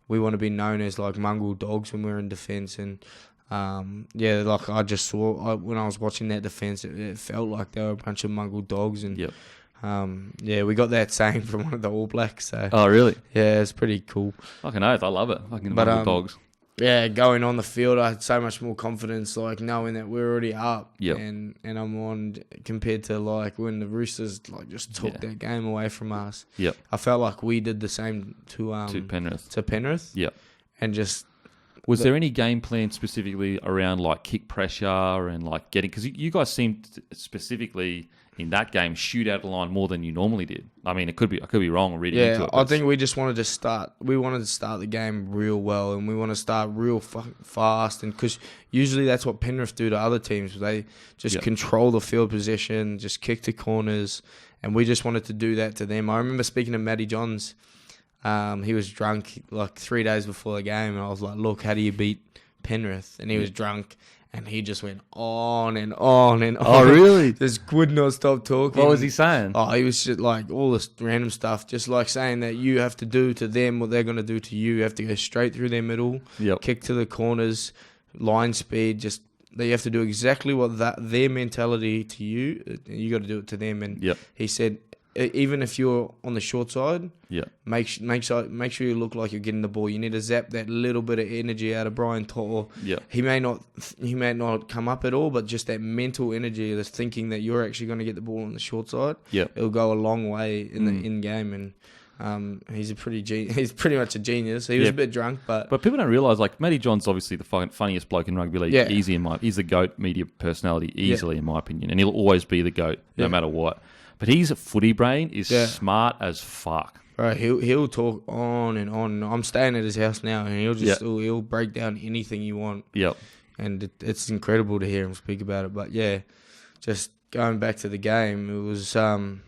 We want to be known as mongrel dogs when we're in defence. And I just saw when I was watching that defence, it felt like they were a bunch of mongrel dogs. And yep. We got that saying from one of the All Blacks. So. Oh, really? Yeah, it's pretty cool. Fucking oath, I love it. Fucking mongrel dogs. Yeah, going on the field, I had so much more confidence, knowing that we're already up. Yep. And I'm on, compared to when the Roosters just took that game away from us. Yep. I felt like we did the same to Penrith. Yep. And just. Was there any game plan specifically around kick pressure and getting, because you guys seemed specifically in that game shoot out the line more than you normally did. I mean, I could be wrong or reading into it. I think we just wanted to start. We wanted to start the game real well, and we want to start real fast. And because usually that's what Penrith do to other teams. They just control the field position, just kick the corners, and we just wanted to do that to them. I remember speaking to Matty Johns. He was drunk 3 days before the game, and I was like, "Look, how do you beat Penrith?" And he was drunk. And he just went on and on and on. Oh, really? Just would not stop talking. What was he saying? Oh, he was just all this random stuff. Just saying that you have to do to them what they're going to do to you. You have to go straight through their middle, kick to the corners, line speed. Just you have to do exactly what their mentality to you. You got to do it to them. And he said, even if you're on the short side, make sure you look like you're getting the ball. You need to zap that little bit of energy out of Brian To'o. Yeah, he may not come up at all, but just that mental energy, the thinking that you're actually going to get the ball on the short side, it'll go a long way in the in game. And he's pretty much a genius. He was a bit drunk, but people don't realise, like, Matty John's obviously the funniest bloke in rugby league. Yeah. He's the GOAT media personality easily, in my opinion, and he'll always be the GOAT no matter what. But his footy brain is smart as fuck. Right, he'll talk on and on. I'm staying at his house now, and he'll break down anything you want. Yep. And it's incredible to hear him speak about it. But yeah, just going back to the game, it was it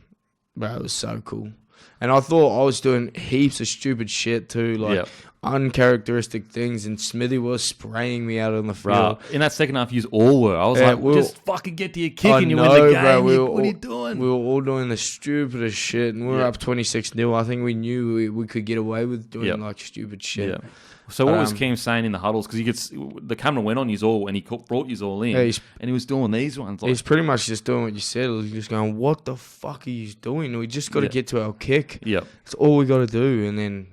was so cool. And I thought I was doing heaps of stupid shit too, like uncharacteristic things, and Smithy was spraying me out on the field. In that second half, you all were. I was like, just fucking get to your kick and you win the game. Bro, what are you doing? We were all doing the stupidest shit, and we were up 26-0. I think we knew we could get away with doing like stupid shit. Yeah. So what was Cam saying in the huddles? Because the camera went on you all, and he brought you all in, and he was doing these ones. He's pretty much just doing what you said. He's just going, "What the fuck are you doing? We just got to get to our kick. Yeah, that's all we got to do." And then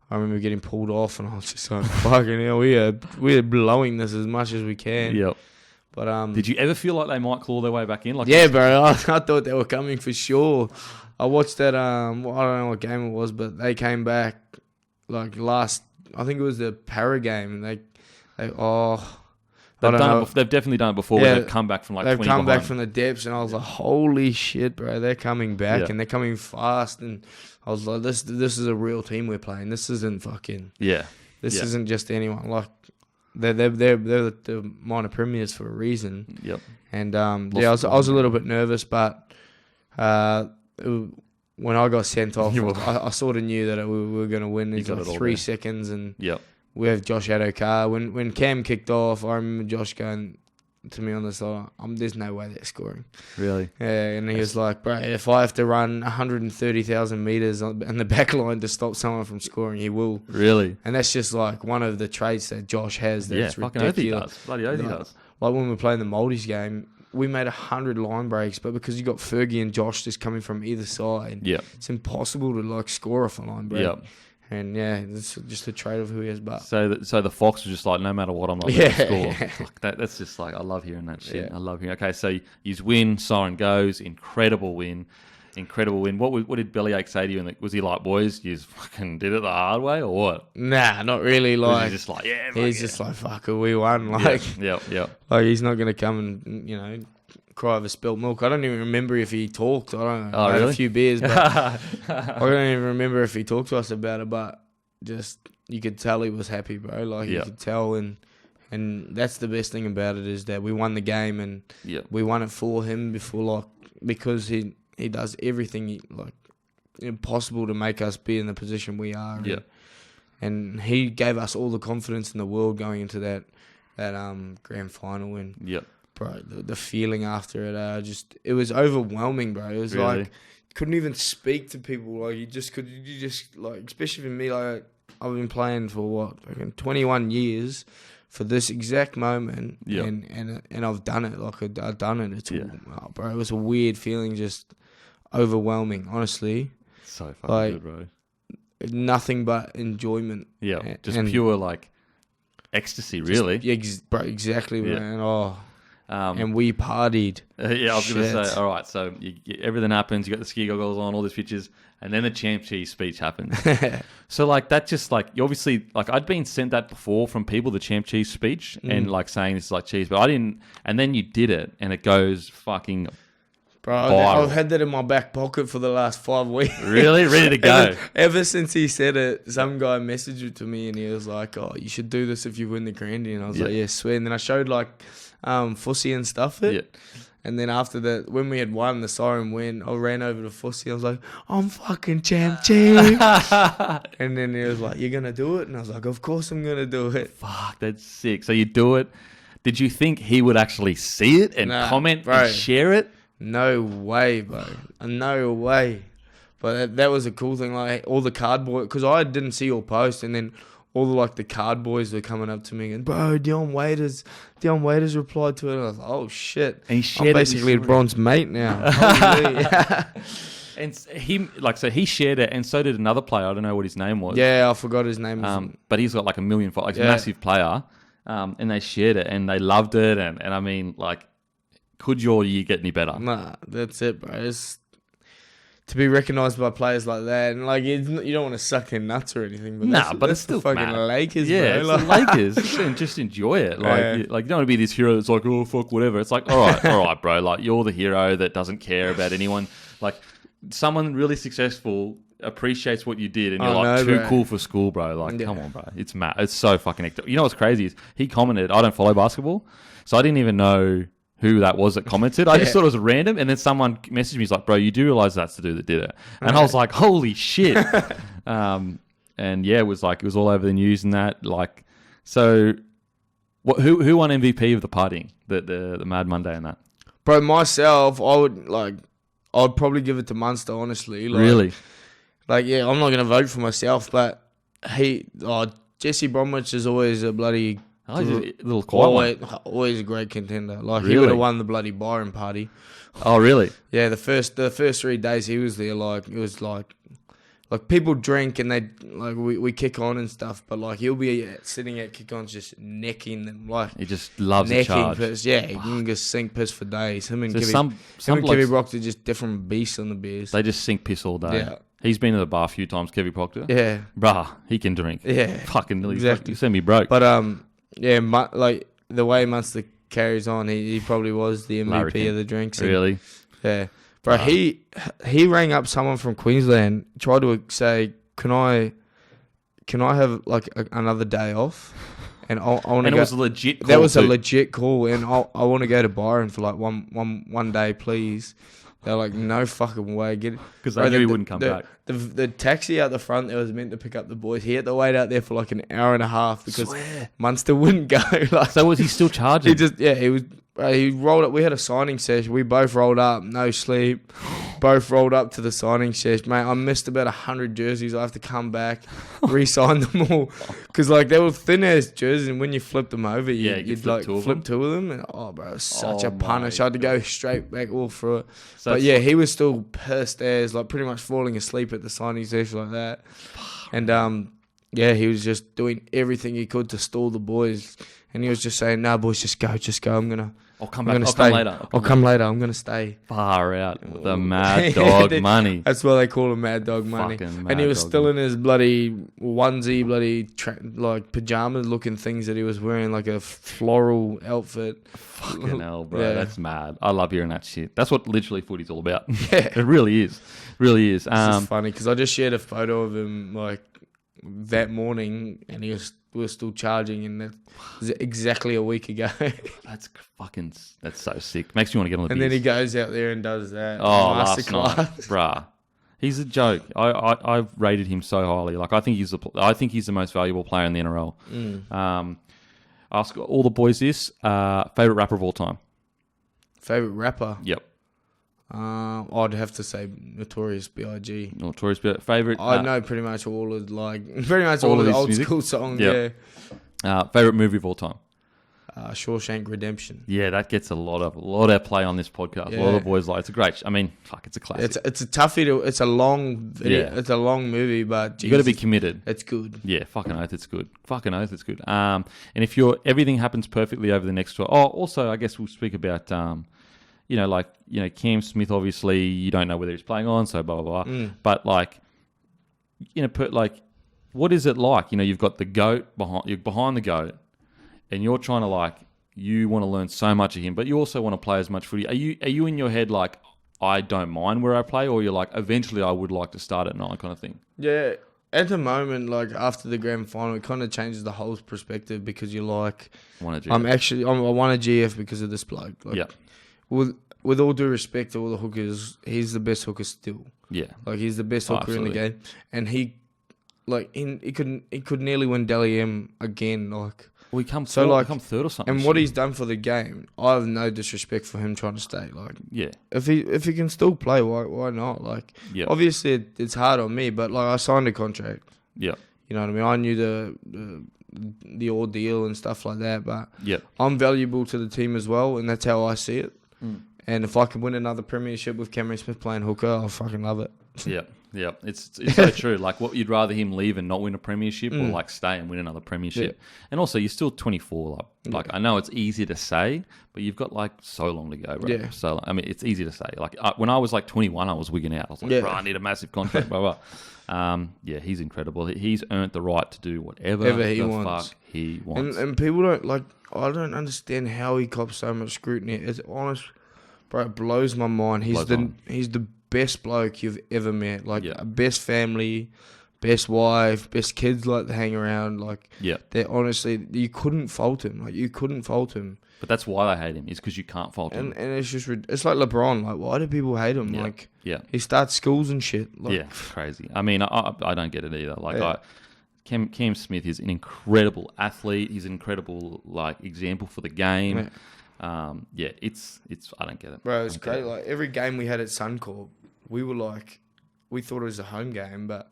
I remember getting pulled off, and I was just like, "Fucking hell, we are blowing this as much as we can." Yep. But did you ever feel like they might claw their way back in? Like, bro, I thought they were coming for sure. I watched that. I don't know what game it was, but they came back like last. I think it was the Para game, and they've definitely done it before. Where they've come back from like 20 they've come behind. back from the depths, and I was like, "Holy shit, bro! They're coming back, and they're coming fast." And I was like, "This is a real team we're playing. This isn't fucking This isn't just anyone. Like they're the minor premiers for a reason." Yep. And I was a little bit nervous, but when I got sent off, I sort of knew that we were going to win. It's like 3 seconds, and we have Josh Adokar. When Cam kicked off, I remember Josh going to me on the side, "There's no way they're scoring." Really? Yeah, and he was like, "Bro, if I have to run 130,000 metres in the back line to stop someone from scoring, he will." Really? And that's just like one of the traits that Josh has. That's ridiculous. Fucking oath he does. Bloody oath he does. Like when we were playing the Maldives game, we made 100 line breaks, but because you got Fergie and Josh just coming from either side, it's impossible to like score off a line break. Yep. And it's just a trait of who he is. But so the Fox was just like, no matter what, I'm not going to score. Like that's just like, I love hearing that shit. I love hearing. Okay, so you win, siren goes, incredible win. What did Bellyache say to you? And was he like, "Boys, you fucking did it the hard way," or what? Nah, not really. Like he's just like, he's just like, "Fuck it, we won." Like, yeah. Like he's not gonna come and cry over spilt milk. I don't even remember if he talked. I don't know. I had a few beers, but I don't even remember if he talked to us about it. But just you could tell he was happy, bro. Like you could tell, and that's the best thing about it is that we won the game, and we won it for him because he does everything impossible to make us be in the position we are. And he gave us all the confidence in the world going into that grand final. And bro, the feeling after it, it was overwhelming, bro. It was like couldn't even speak to people. Like you just like, especially for me, like I've been playing for 21 years. For this exact moment, and I've done it. Like I've done it. It's bro. It was a weird feeling, just overwhelming. Honestly, so fucking good, bro. Nothing but enjoyment. Yeah, just pure like ecstasy, really. Bro, exactly. Yeah. And we partied. I was going to say, all right, so everything happens. You got the ski goggles on, all these pictures, and then the Champ Cheese speech happens. So, like, that just, like, you obviously, like, I'd been sent that before from people, the Champ Cheese speech, and, like, saying this is like cheese, but I didn't, and then you did it, and it goes fucking bro, I've had that in my back pocket for the last 5 weeks. Really? Ready to go? Ever since he said it, some guy messaged it to me, and he was like, "Oh, you should do this if you win the Grandy," and I was like, "Yeah, swear." And then I showed, like, Fussy and stuff and then after that, when we had won the siren win, I ran over to Fussy. I was like, "I'm fucking Champ. And then he was like, "You're gonna do it?" And I was like, "Of course I'm gonna do it." Fuck, that's sick. So you do it. Did you think he would actually see it and comment and share it? No way, bro. No way. But that was a cool thing. Like all the cardboard, because I didn't see your post, and then all the card boys were coming up to me and, "Bro, Dion Waiters replied to it." And I was like, "Oh shit!" And he shared I'm basically LeBron's mate now. And he shared it, and so did another player. I don't know what his name was. Yeah, I forgot his name. But he's got like 1 million followers, like a massive player. And they shared it, and they loved it. And I mean, like, could your year get any better? Nah, that's it, bro. It's to be recognised by players like that, and like you don't want to suck their nuts or anything. But but it's still the fucking Lakers, bro. It's the Lakers. Just enjoy it. Like, you don't want to be this hero that's like, oh fuck, whatever. It's like, all right, bro. Like, you're the hero that doesn't care about anyone. Like, someone really successful appreciates what you did, and you're too cool for school, bro. Like, come on, bro. It's mad. It's so fucking hectic. You know what's crazy is he commented, I don't follow basketball, so I didn't even know who that was that commented. I just thought it was random, and then someone messaged me, he's like, bro, you do realise that's the dude that did it? And I was like, holy shit. And yeah, it was all over the news and that. Like, so who won MVP of the partying, the Mad Monday and that? Bro, myself, I'd probably give it to Munster, honestly. Like, really? Like, yeah, I'm not going to vote for myself, but Jesse Bromwich is always a bloody... Oh, he's a little quiet one. Always a great contender. Like, really? He would have won the bloody Byron party. Oh, really? Yeah, the first 3 days he was there, like, it was like people drink and they, like, we kick on and stuff, but, like, he'll be sitting at kick-ons just necking them, like... He just loves a charge. Piss. Yeah, he can just sink piss for days. Him and so Kevy Proctor are just different beasts on the beers. They just sink piss all day. Yeah. He's been to the bar a few times, Kevy Proctor. Yeah. Bruh, he can drink. Yeah. Fucking nearly exactly. Send me broke. But, yeah, like, the way Munster carries on, he probably was the MVP of the drinks. Really? Yeah. Bro, he rang up someone from Queensland, tried to say, can I have, like, another day off? And I want to go. It was a legit call. That was a legit call, and I want to go to Byron for, like, one day, please. They're like, no fucking way. Because they knew he wouldn't come back. The taxi out the front that was meant to pick up the boys, he had to wait out there for like an hour and a half because Munster wouldn't go. Like, so was he still charging? He rolled up. We had a signing session. We both rolled up, no sleep. Both rolled up to the signing session. Mate, I missed about 100 jerseys. I have to come back, re-sign them all. Because, like, they were thin-ass jerseys, and when you flipped them over, you'd flip two of them. And, bro, it was such a punish. I had to go straight back all through it. So but, yeah, he was still pissed as, like, pretty much falling asleep at the signing session like that. And, yeah, he was just doing everything he could to stall the boys. And he was just saying, nah, boys, just go. I'll come later. I'll come later. I'm going to stay. Far out. The Mad Dog Money. That's why they call him Mad Dog Money. And he was still in his bloody onesie, like pajamas looking things that he was wearing, like a floral outfit. Fucking hell, bro. Yeah. That's mad. I love hearing that shit. That's what literally footy's all about. Yeah. It really is. Really is. It's just funny because I just shared a photo of him, like, that morning, and we were still charging, and that was exactly a week ago. That's so sick. Makes me want to get on the And then he goes out there and does that. Last night, bruh. He's a joke. I've rated him so highly. Like, I think he's the most valuable player in the NRL. Ask all the boys this. Favorite rapper of all time. Favorite rapper? Yep. I'd have to say Notorious B.I.G. Notorious B.I.G. Favorite? I know pretty much all of the old music? School songs. Yep. Yeah. Favorite movie of all time? Shawshank Redemption. Yeah, that gets a lot of play on this podcast. Yeah. A lot of boys like it's a great. It's a classic. It's a toughie. It's a long video. Yeah. It's a long movie, but you got to be committed. It's good. Yeah, fucking oath, it's good. And if everything happens perfectly over the next 12. Oh, also, I guess we'll speak about Cam Smith. Obviously, you don't know whether he's playing on, so blah blah blah. But what is it like? You've got the goat you're behind the goat. And you're trying to you want to learn so much of him, but you also want to play as much footy. Are you in your head like, I don't mind where I play, or you're like, eventually I would like to start at 9 kind of thing? Yeah, at the moment, like after the grand final, it kind of changes the whole perspective because you're like, I want a GF because of this bloke. Like, yeah. With all due respect to all the hookers, he's the best hooker still. Yeah, like he's the best hooker in the game, and he could nearly win Dally M again. Like. We come third or something. And what he's done for the game, I have no disrespect for him trying to stay. Like, yeah, if he can still play, why not? Like, obviously it's hard on me, but like I signed a contract. Yeah, you know what I mean. I knew the ordeal and stuff like that, but yeah, I'm valuable to the team as well, and that's how I see it. And if I could win another premiership with Cameron Smith playing hooker, I'll fucking love it. Yeah. It's so true. Like, what you'd rather him leave and not win a premiership, or like stay and win another premiership. Yeah. And also, you're still 24. Like I know it's easy to say, but you've got like so long to go, bro. Yeah. So I mean, it's easy to say. Like when I was like 21, I was wigging out. I was like, bro, I need a massissive contract. Blah blah. Yeah, he's incredible. He's earned the right to do whatever he wants. Fuck he wants. And people don't like. I don't understand how he cops so much scrutiny. It's honest, bro. It blows my mind. He's the best bloke you've ever met. Like, best family, best wife, best kids like to hang around. Like, they're honestly, you couldn't fault him. Like, you couldn't fault him. But that's why they hate him, is because you can't fault him. And it's just, it's like LeBron. Like, why do people hate him? Like, he starts schools and shit. Like, crazy. I mean, I don't get it either. Like, Cam Smith is an incredible athlete. He's an incredible, like, example for the game. It's I don't get it, bro. It's great. Like, every game we had at Suncorp, we were like, we thought it was a home game, but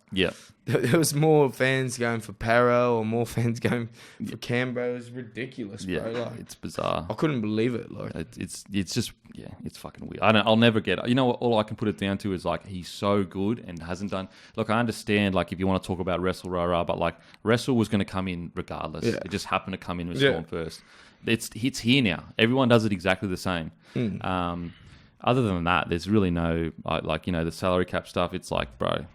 there was more fans going for Paro or more fans going for Canberra. It was ridiculous, bro. Like, it's bizarre. I couldn't believe it. Like, it's just it's fucking weird. I'll never get it. You know what? All I can put it down to is like, he's so good and hasn't done. Look, I understand, like, if you want to talk about Wrestle but like, Wrestle was going to come in regardless. It just happened to come in with Storm first. It's here now. Everyone does it exactly the same. Other than that, there's really no, like, you know, the salary cap stuff. It's like, bro,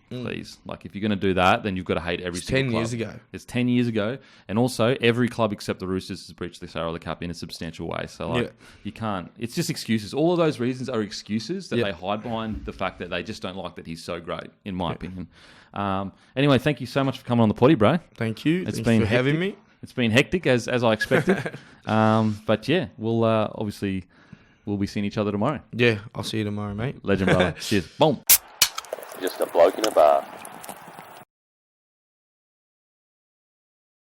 please. Like, if you're going to do that, then you've got to hate every single club. 10 years ago. It's 10 years ago. And also, every club except the Roosters has breached the salary cap in a substantial way. So, like, you can't. It's just excuses. All of those reasons are excuses that they hide behind the fact that they just don't like that he's so great, in my opinion. Anyway, thank you so much for coming on the potty, bro. Thank you. Thanks for having me. It's been hectic, as I expected. But yeah, we'll obviously... We'll be seeing each other tomorrow. Yeah, I'll see you tomorrow, mate. Legend, brother. Cheers. Boom. Just a bloke in a bar.